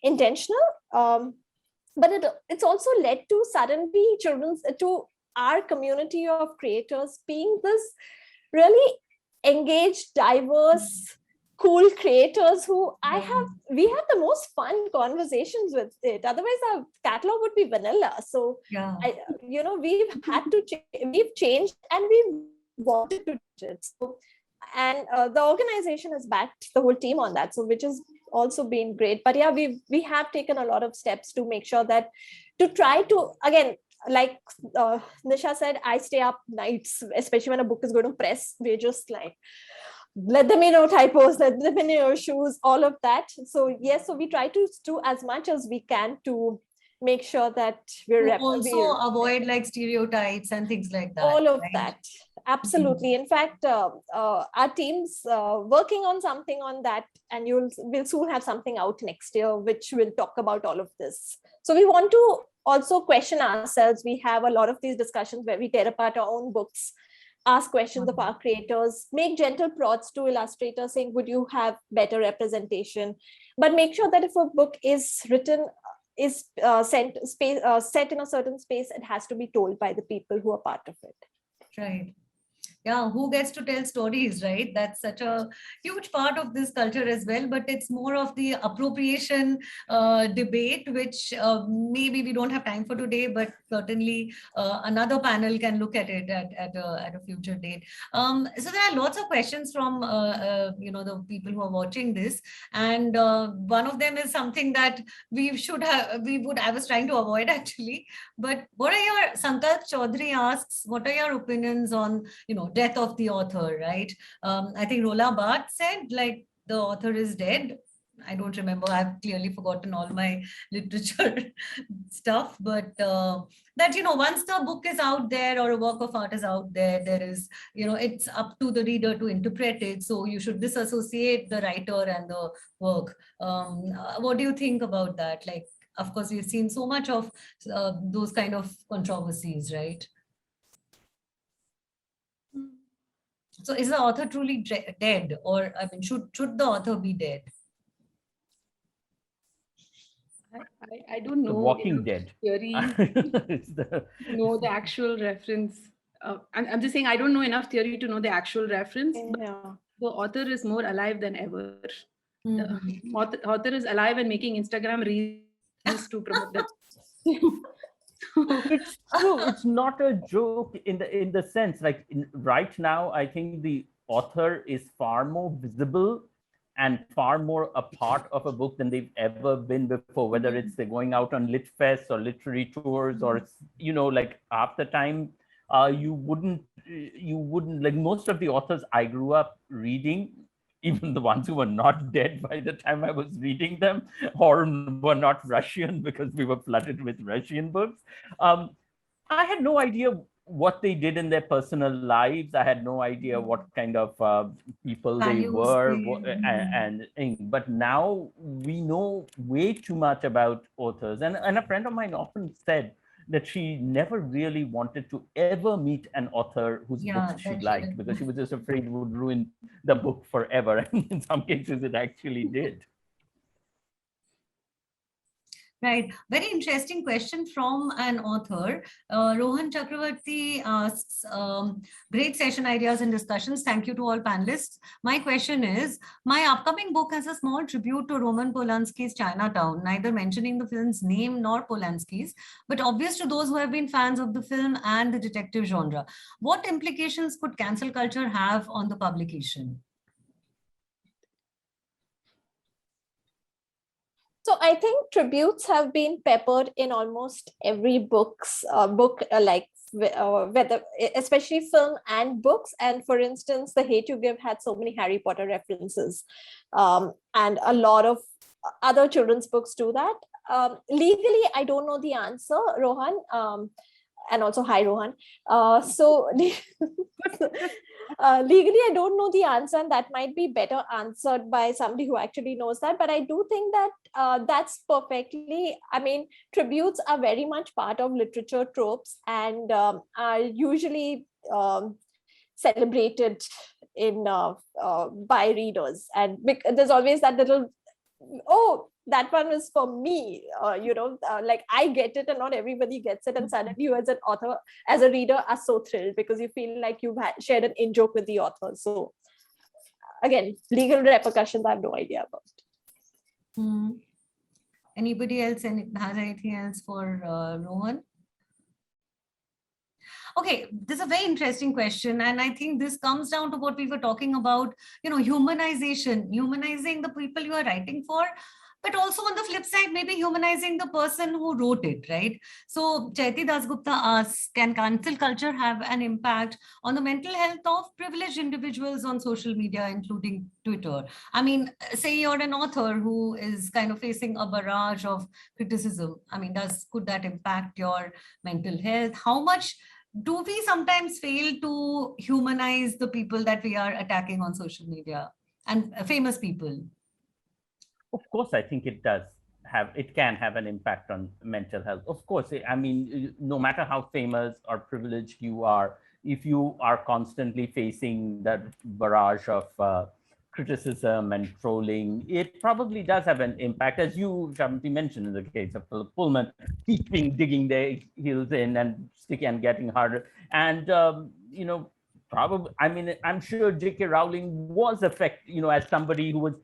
intentional. But it's also led to suddenly to our community of creators being this really engaged, diverse, cool creators who we have the most fun conversations with it. Otherwise our catalog would be vanilla. So we've changed and we wanted to change it. So, and the organization has backed the whole team on that, so which has also been great. But yeah, we have taken a lot of steps to make sure that, to try to, again, like Nisha said, I stay up nights, especially when a book is going to press. We're just like, let them know typos, let them know issues, all of that. So yes, so we try to do as much as we can to make sure that we're avoid like stereotypes and things like that. All of that, absolutely. In fact, our team's working on something on that, and we'll soon have something out next year which will talk about all of this. So we want to also question ourselves. We have a lot of these discussions where we tear apart our own books, ask questions of our creators, make gentle prods to illustrators saying, would you have better representation? But make sure that if a book is written, is set in a certain space, it has to be told by the people who are part of it. Right. Yeah, who gets to tell stories, right? That's such a huge part of this culture as well, but it's more of the appropriation debate, which maybe we don't have time for today, but certainly another panel can look at it at a future date. So there are lots of questions from the people who are watching this, and one of them is something that I was trying to avoid actually, but Sankalp Chaudhary asks, what are your opinions on, death of the author, right? I think Rola Barth said like the author is dead. I don't remember. I've clearly forgotten all my literature stuff, but that, once the book is out there or a work of art is out there, there is, it's up to the reader to interpret it. So you should disassociate the writer and the work. What do you think about that? Like, of course, we've seen so much of those kind of controversies, right? So is the author truly dead, or I mean, should the author be dead? I don't know. The Walking Dead. Theory. Know the actual reference. I'm just saying I don't know enough theory to know the actual reference. Yeah. But the author is more alive than ever. Mm-hmm. The author is alive and making Instagram reels to promote that. It's true. It's not a joke in the sense, like right now, I think the author is far more visible and far more a part of a book than they've ever been before, whether it's they're going out on lit fests or literary tours, or, like half the time, you wouldn't, like most of the authors I grew up reading, even the ones who were not dead by the time I was reading them, or were not Russian because we were flooded with Russian books. I had no idea what they did in their personal lives. I had no idea what kind of people they were, but now we know way too much about authors. And a friend of mine often said that she never really wanted to ever meet an author whose books she liked, because she was just afraid it would ruin the book forever. And in some cases, it actually did. Right. Very interesting question from an author. Rohan Chakravarti asks, great session ideas and discussions. Thank you to all panelists. My question is, my upcoming book has a small tribute to Roman Polanski's Chinatown, neither mentioning the film's name nor Polanski's, but obvious to those who have been fans of the film and the detective genre. What implications could cancel culture have on the publication? So I think tributes have been peppered in almost every book, whether especially film and books. And for instance, The Hate You Give had so many Harry Potter references, and a lot of other children's books do that. Legally, I don't know the answer, Rohan. And also, hi, Rohan. Legally, I don't know the answer, and that might be better answered by somebody who actually knows that. But I do think that that's perfectly, I mean, tributes are very much part of literature tropes and are usually celebrated in by readers. And there's always that little, oh, that one is for me, like I get it and not everybody gets it. And suddenly you as an author, as a reader, are so thrilled because you feel like you've shared an in-joke with the author. So again, legal repercussions, I have no idea about. Anybody else has anything else for Rohan? Okay, this is a very interesting question. And I think this comes down to what we were talking about, humanizing the people you are writing for, but also on the flip side, maybe humanizing the person who wrote it, right? So Chaiti Dasgupta asks, can cancel culture have an impact on the mental health of privileged individuals on social media, including Twitter? I mean, say you're an author who is kind of facing a barrage of criticism. I mean, could that impact your mental health? How much do we sometimes fail to humanize the people that we are attacking on social media and famous people? Of course, I think it can have an impact on mental health. Of course, I mean, no matter how famous or privileged you are, if you are constantly facing that barrage of criticism and trolling, it probably does have an impact, as you mentioned in the case of Pullman, keeping digging their heels in and sticking and getting harder. And, probably, I mean, I'm sure Jk Rowling was affected, as somebody who was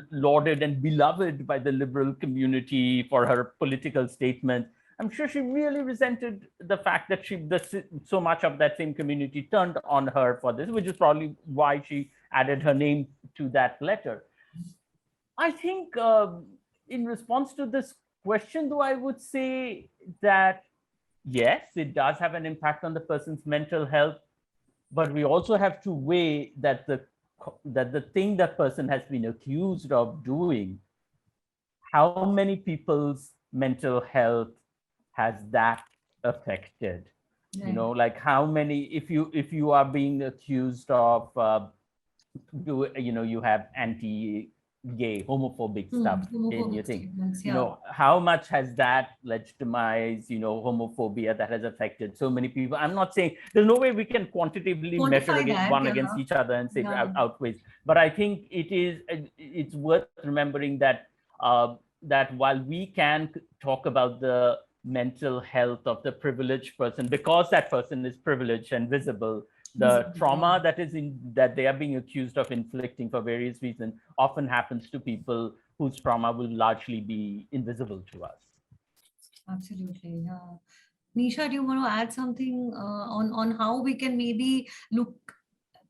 lauded and beloved by the liberal community for her political statements. I'm sure she really resented the fact that so much of that same community turned on her for this, which is probably why she added her name to that letter. I think in response to this question, though, I would say that, yes, it does have an impact on the person's mental health, but we also have to weigh that the thing that person has been accused of doing, how many people's mental health has that affected? Right. Like how many, if you are being accused of, you have anti-gay, homophobic stuff in your thing. How much has that legitimized, homophobia that has affected so many people? I'm not saying there's no way we can quantitatively measure against each other and say outweighs. But I think it's worth remembering that that while we can talk about the mental health of the privileged person, because that person is privileged and visible, the trauma that they are being accused of inflicting for various reasons often happens to people whose trauma will largely be invisible to us. Absolutely. Yeah. Nisha, do you want to add something on how we can maybe look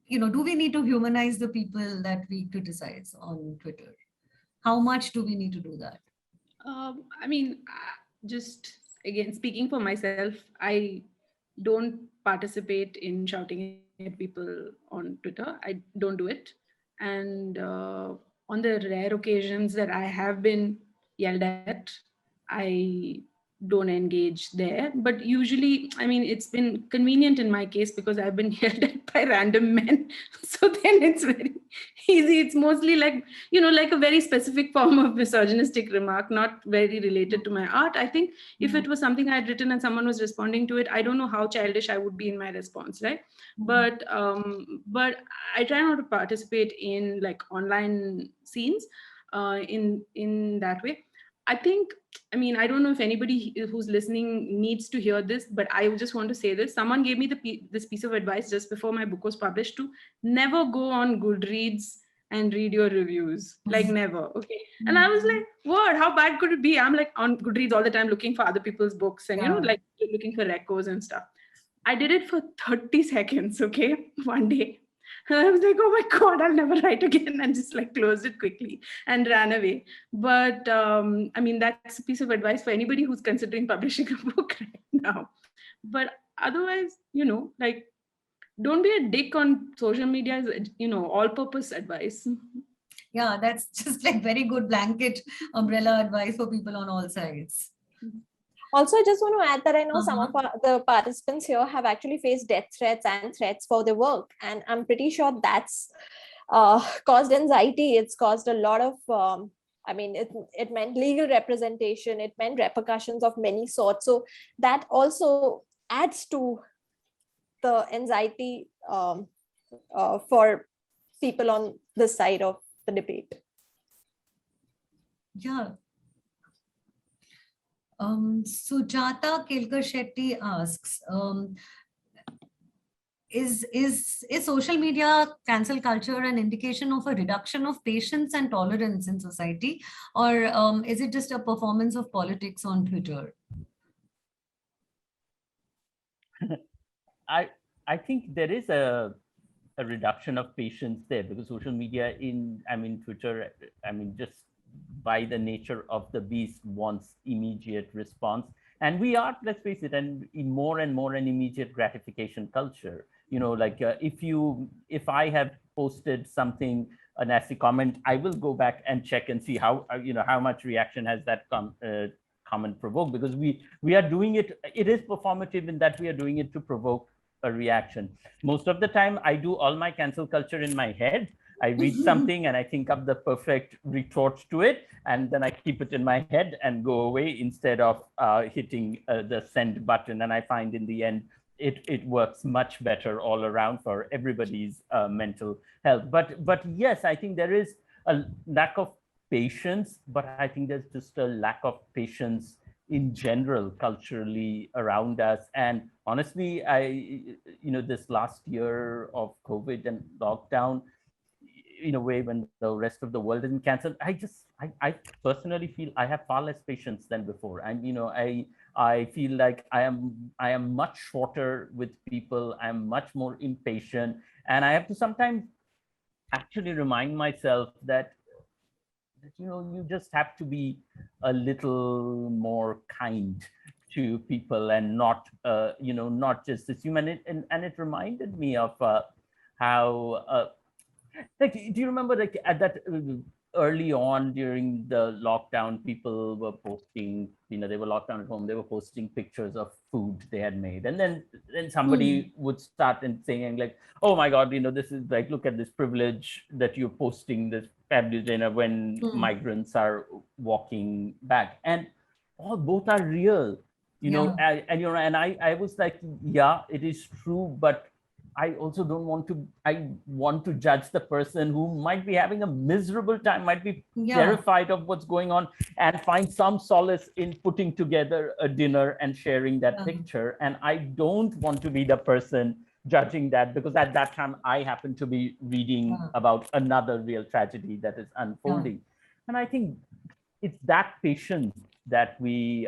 do we need to humanize the people that we criticize on Twitter? How much do we need to do that? I mean, just again, speaking for myself, I don't participate in shouting at people on Twitter. I don't do it. And on the rare occasions that I have been yelled at, I don't engage there. But usually, I mean, it's been convenient in my case because I've been yelled at by random men. So then it's very easy. It's mostly like, like a very specific form of misogynistic remark, not very related to my art. I think if it was something I had written and someone was responding to it, I don't know how childish I would be in my response, right? But I try not to participate in like online scenes in that way. I think, I mean, I don't know if anybody who's listening needs to hear this, but I just want to say this. Someone gave me this piece of advice just before my book was published to never go on Goodreads and read your reviews. Like never. Okay. And I was like, what? How bad could it be? I'm like on Goodreads all the time looking for other people's books and, like looking for recos and stuff. I did it for 30 seconds, okay, one day. And I was like, oh my God, I'll never write again, and just like closed it quickly and ran away. But I mean, that's a piece of advice for anybody who's considering publishing a book right now. But otherwise, like, don't be a dick on social media, is, all-purpose advice. Yeah, that's just like very good blanket umbrella advice for people on all sides. Also, I just want to add that I know some of the participants here have actually faced death threats and threats for their work. And I'm pretty sure that's caused anxiety. It's caused a lot of, I mean, it meant legal representation. It meant repercussions of many sorts. So that also adds to the anxiety for people on this side of the debate. Yeah. Sujata Kelkar Shetty asks, is social media cancel culture an indication of a reduction of patience and tolerance in society, or is it just a performance of politics on Twitter? I think there is a reduction of patience there, because social media Twitter, just by the nature of the beast wants immediate response. And we are, let's face it, and in more and more an immediate gratification culture. Like if I have posted something, a nasty comment, I will go back and check and see how much reaction has that comment provoked, because we are doing it. It is performative in that we are doing it to provoke a reaction. Most of the time, I do all my cancel culture in my head. I read something and I think up the perfect retort to it, and then I keep it in my head and go away instead of hitting the send button. And I find in the end, it works much better all around for everybody's mental health. But yes, I think there is a lack of patience, but I think there's just a lack of patience in general culturally around us. And honestly, this last year of COVID and lockdown, in a way, when the rest of the world isn't canceled, I personally feel I have far less patience than before. And I feel like I am much shorter with people. I'm much more impatient, and I have to sometimes actually remind myself that you just have to be a little more kind to people and not not just assume. And it reminded me of how like, do you remember like at that early on during the lockdown, people were posting, they were locked down at home, they were posting pictures of food they had made. And then somebody would start and saying like, oh my God, this is like, look at this privilege that you're posting this fabulous dinner when migrants are walking back. And both are real, and I was like, yeah, it is true, but I also don't want to, I want to judge the person who might be having a miserable time, might be terrified of what's going on, and find some solace in putting together a dinner and sharing that picture. And I don't want to be the person judging that, because at that time I happen to be reading about another real tragedy that is unfolding. And I think it's that patience that we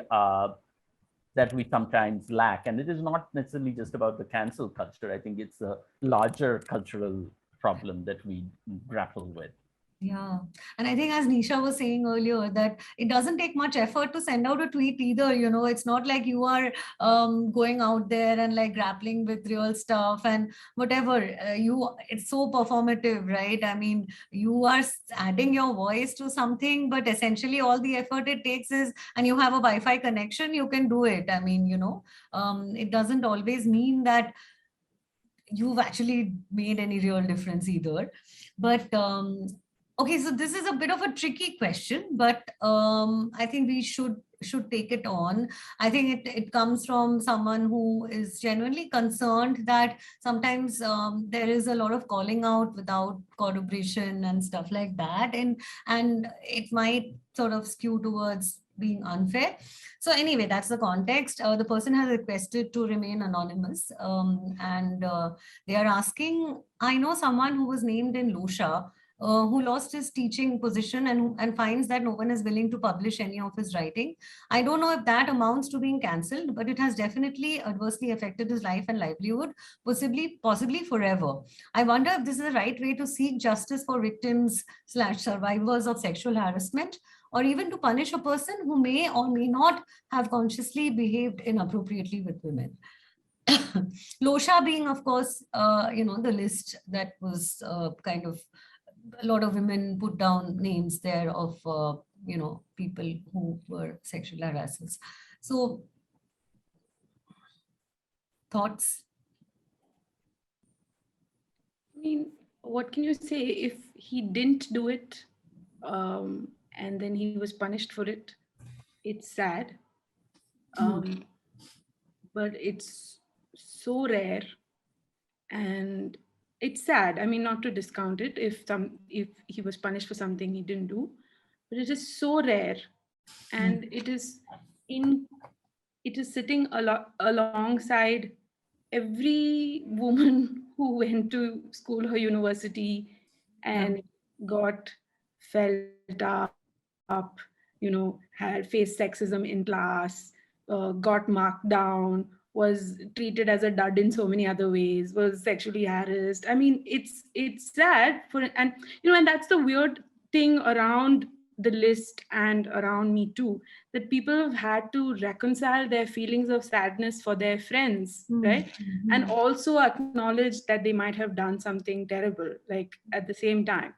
that we sometimes lack. And it is not necessarily just about the cancel culture. I think it's a larger cultural problem that we grapple with. Yeah. And I think, as Nisha was saying earlier, that it doesn't take much effort to send out a tweet either. It's not like you are going out there and like grappling with real stuff and whatever. It's so performative, right? I mean, you are adding your voice to something, but essentially all the effort it takes is, and you have a Wi-Fi connection, you can do it. I mean, it doesn't always mean that you've actually made any real difference either. But okay, so this is a bit of a tricky question, but I think we should take it on. I think it comes from someone who is genuinely concerned that sometimes there is a lot of calling out without corroboration and stuff like that, and it might sort of skew towards being unfair. So anyway, that's the context. The person has requested to remain anonymous, and they are asking, I know someone who was named in Losha, who lost his teaching position and finds that no one is willing to publish any of his writing. I don't know if that amounts to being cancelled, but it has definitely adversely affected his life and livelihood, possibly forever. I wonder if this is the right way to seek justice for victims/survivors of sexual harassment, or even to punish a person who may or may not have consciously behaved inappropriately with women. Losha being, of course, the list that was kind of, a lot of women put down names there of, people who were sexual harassers. So, thoughts? I mean, what can you say if he didn't do it and then he was punished for it? It's sad. But it's so rare, and it's sad. I mean, not to discount it if he was punished for something he didn't do, but it is so rare, and it is sitting alongside every woman who went to school or university and got felt up, had faced sexism in class, got marked down, was treated as a dud in so many other ways, was sexually harassed. I mean, it's sad and that's the weird thing around the list and around me too, that people have had to reconcile their feelings of sadness for their friends, right? And also acknowledge that they might have done something terrible, like at the same time.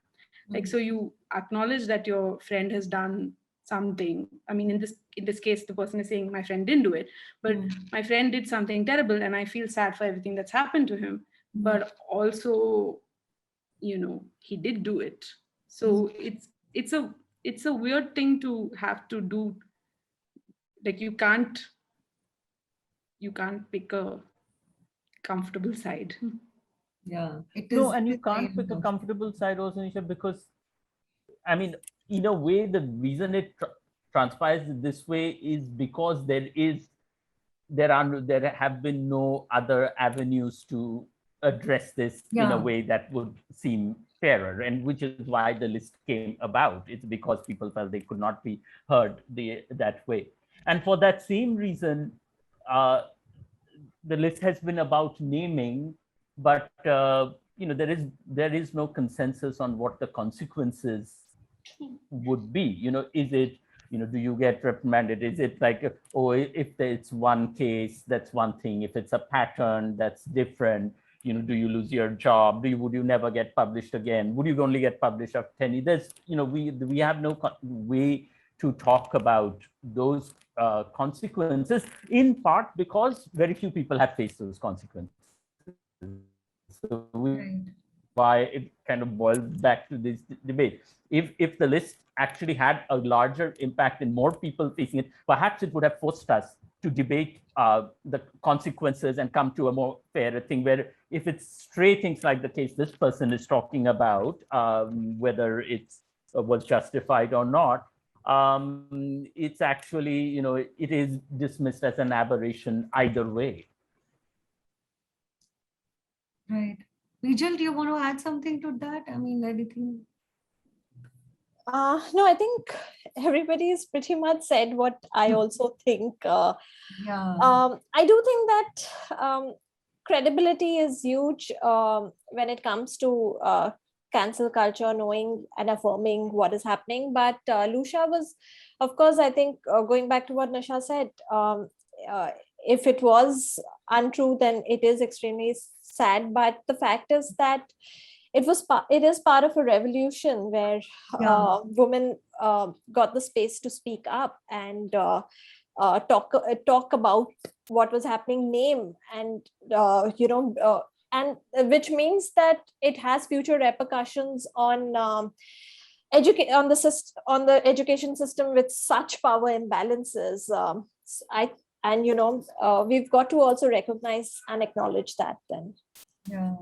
Like, so you acknowledge that your friend has done something. I mean, in this case, the person is saying my friend didn't do it, but my friend did something terrible, and I feel sad for everything that's happened to him. But also, he did do it. So it's a weird thing to have to do. Like, you can't pick a comfortable side. Yeah, No, and you can't pick a comfortable side also, Nisha, because I mean, in a way, the reason it transpires this way is because there have been no other avenues to address this in a way that would seem fairer, and which is why the list came about. It's because people felt they could not be heard that way. And for that same reason, the list has been about naming, but there is no consensus on what the consequences would be. Is it, do you get reprimanded? Is it like, oh, if it's one case, that's one thing. If it's a pattern, that's different. Do you lose your job? Would you never get published again? Would you only get published after 10 years? There's, we have no way to talk about those consequences, in part because very few people have faced those consequences. So why it kind of boils back to this debate. If the list actually had a larger impact and more people facing it, perhaps it would have forced us to debate the consequences and come to a more fair thing, where if it's stray things like the case this person is talking about, whether it's was justified or not, it's actually, it is dismissed as an aberration either way. Right. Vijay, do you want to add something to that? I mean, anything? No, I think everybody's pretty much said what I also think. I do think that credibility is huge when it comes to cancel culture, knowing and affirming what is happening. But Lucia was, of course, I think going back to what Nisha said, if it was untrue, then it is extremely sad. But the fact is that it is part of a revolution where women got the space to speak up and talk about what was happening, name and and which means that it has future repercussions on on the education system with such power imbalances. We've got to also recognize and acknowledge that then. Yeah.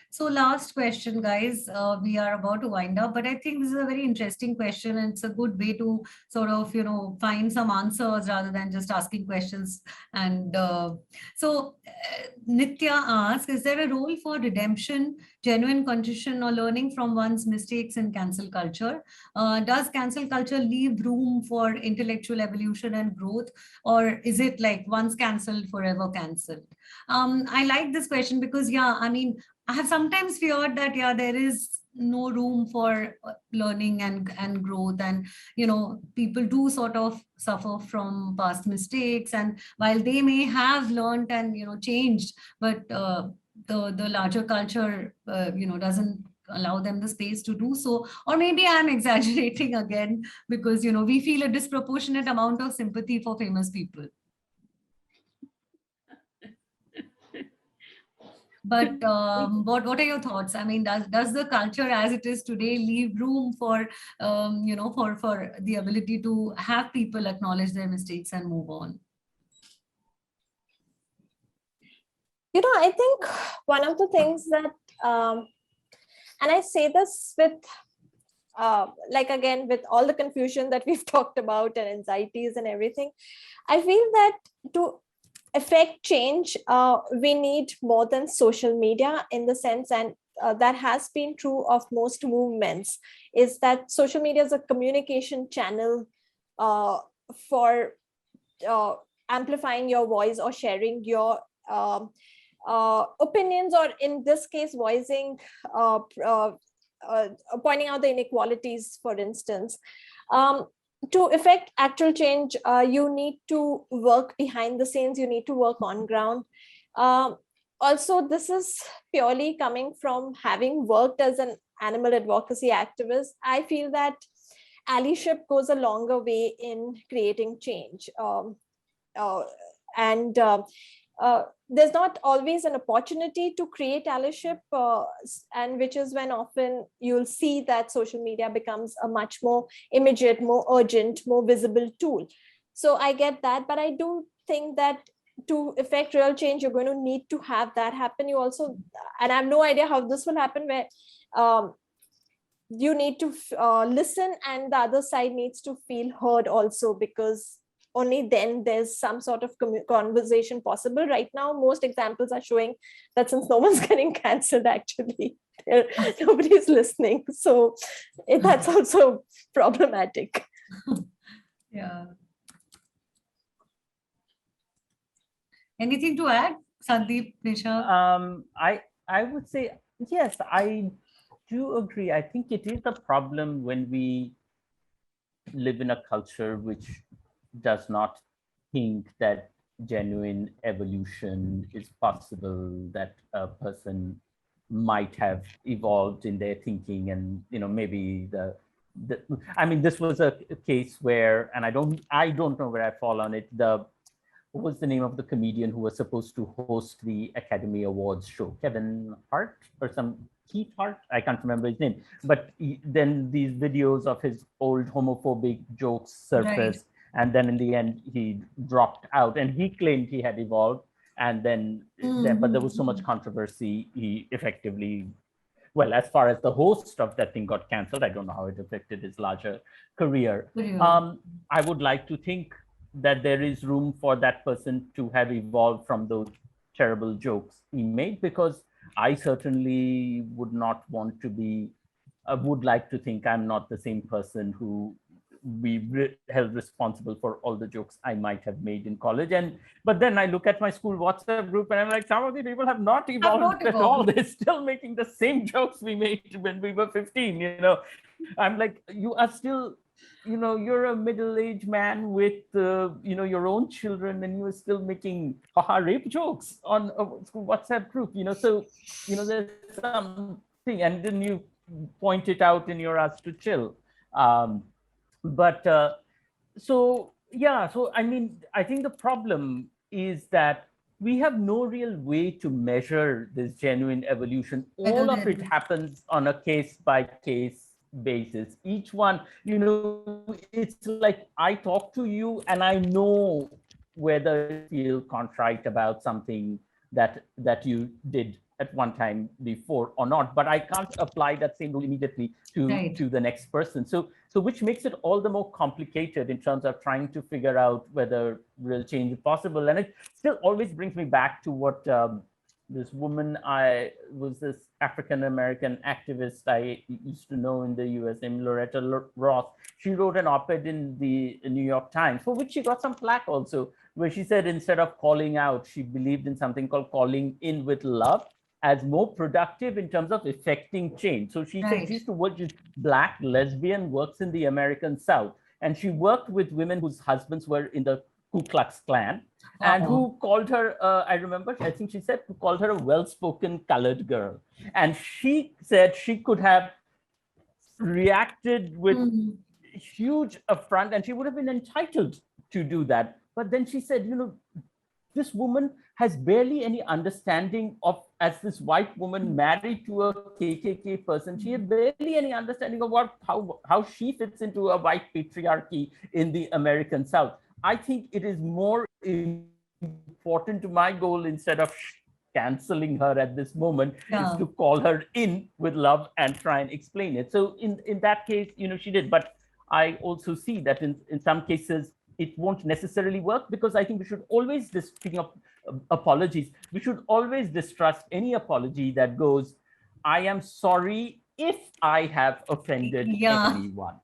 So last question, guys. We are about to wind up, but I think this is a very interesting question, and it's a good way to sort of, find some answers rather than just asking questions. And Nitya asks, is there a role for redemption, genuine contrition, or learning from one's mistakes in cancel culture? Does cancel culture leave room for intellectual evolution and growth, or is it like once canceled, forever canceled? I like this question because, I have sometimes feared that, there is no room for learning and growth, and, people do sort of suffer from past mistakes. And while they may have learned and, changed, but the larger culture, doesn't allow them the space to do so. Or maybe I'm exaggerating again because, we feel a disproportionate amount of sympathy for famous people. But what are your thoughts? I mean, does the culture as it is today leave room for, for the ability to have people acknowledge their mistakes and move on? I think one of the things that, and I say this with, again, with all the confusion that we've talked about and anxieties and everything, I feel that to affect change, we need more than social media, in the sense, and that has been true of most movements, is that social media is a communication channel for amplifying your voice or sharing your opinions, or in this case, voicing, pointing out the inequalities, for instance. To effect actual change, you need to work behind the scenes, you need to work on ground. Also, this is purely coming from having worked as an animal advocacy activist. I feel that allyship goes a longer way in creating change. There's not always an opportunity to create allyship, and which is when often you'll see that social media becomes a much more immediate, more urgent, more visible tool. So I get that, but I do think that to effect real change, you're going to need to have that happen. You also, and I have no idea how this will happen, where you need to listen, and the other side needs to feel heard also, because only then there's some sort of conversation possible. Right now, most examples are showing that since no one's getting cancelled, actually, nobody's listening. So that's also problematic. Yeah. Anything to add, Sandeep, Nisha? I would say, yes, I do agree. I think it is a problem when we live in a culture which does not think that genuine evolution is possible, that a person might have evolved in their thinking, and maybe this was a case where, and I don't know where I fall on it. What was the name of the comedian who was supposed to host the Academy Awards show? Kevin Hart or Keith Hart? I can't remember his name. But then these videos of his old homophobic jokes surfaced. Right. And then in the end, he dropped out, and he claimed he had evolved. And then, but there was so much controversy, he effectively, well, as far as the host of that thing got canceled, I don't know how it affected his larger career. I would like to think that there is room for that person to have evolved from those terrible jokes he made, because I certainly would not want to be would like to think I'm not the same person who held responsible for all the jokes I might have made in college. But then I look at my school WhatsApp group and I'm like, some of the people have not evolved at all. They're still making the same jokes we made when we were 15, you know. I'm like, you are still, you know, you're a middle-aged man with, you know, your own children, and you are still making rape jokes on a WhatsApp group, you know. So, you know, there's something, and then you point it out in your Ask to Chill. So yeah, so I mean, I think the problem is that we have no real way to measure this genuine evolution. All of it happens on a case by case basis. Each one, you know, it's like I talk to you and I know whether you feel contrite about something that you did at one time before or not, but I can't apply that same rule immediately to the next person. So which makes it all the more complicated in terms of trying to figure out whether real change is possible. And it still always brings me back to what this woman, this African-American activist I used to know in the US, named Loretta Ross. She wrote an op-ed in the New York Times, for which she got some flack also, where she said instead of calling out, she believed in something called calling in with love as more productive in terms of effecting change. So she said she used to work with Black lesbian works in the American South. And she worked with women whose husbands were in the Ku Klux Klan, and who called her, I remember, I think she said, who called her a well-spoken colored girl. And she said she could have reacted with huge affront, and she would have been entitled to do that. But then she said, you know, this woman has barely any understanding of, as this white woman married to a KKK person, she has barely any understanding of how she fits into a white patriarchy in the American South. I think it is more important to my goal, instead of canceling her at this moment, is to call her in with love and try and explain it. So in that case, you know, she did. But I also see that in some cases, it won't necessarily work, because I think we should always, speaking of apologies, we should always distrust any apology that goes, I am sorry if I have offended anyone.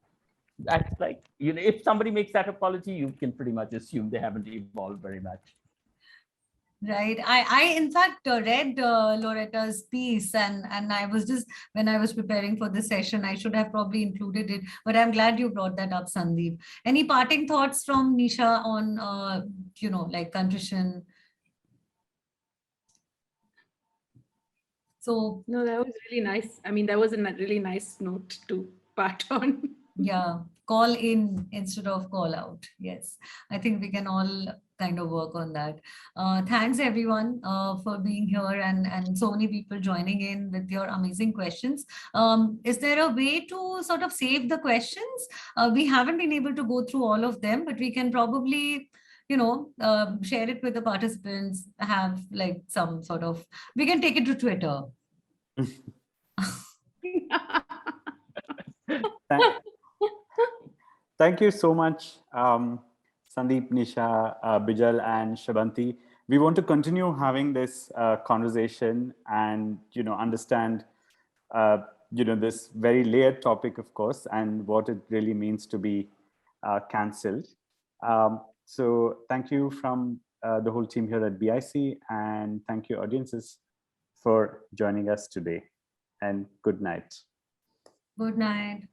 That's like, you know, if somebody makes that apology, you can pretty much assume they haven't evolved very much. Right. I in fact read Loretta's piece, and I was just, when I was preparing for this session, I should have probably included it, but I'm glad you brought that up, Sandeep. Any parting thoughts from Nisha on, you know, like contrition? So no, that was really nice. I mean, that was a really nice note to part on. Yeah, call in instead of call out. Yes, I think we can all kind of work on that. Thanks everyone for being here, and so many people joining in with your amazing questions. Is there a way to sort of save the questions? We haven't been able to go through all of them, but we can probably, you know, share it with the participants, have like some sort of, we can take it to Twitter. Thank you so much, Sandeep, Nisha, Bijal, and Shravanti. We want to continue having this conversation and, you know, understand, you know, this very layered topic, of course, and what it really means to be cancelled. So thank you from the whole team here at BIC, and thank you, audiences, for joining us today. And good night. Good night.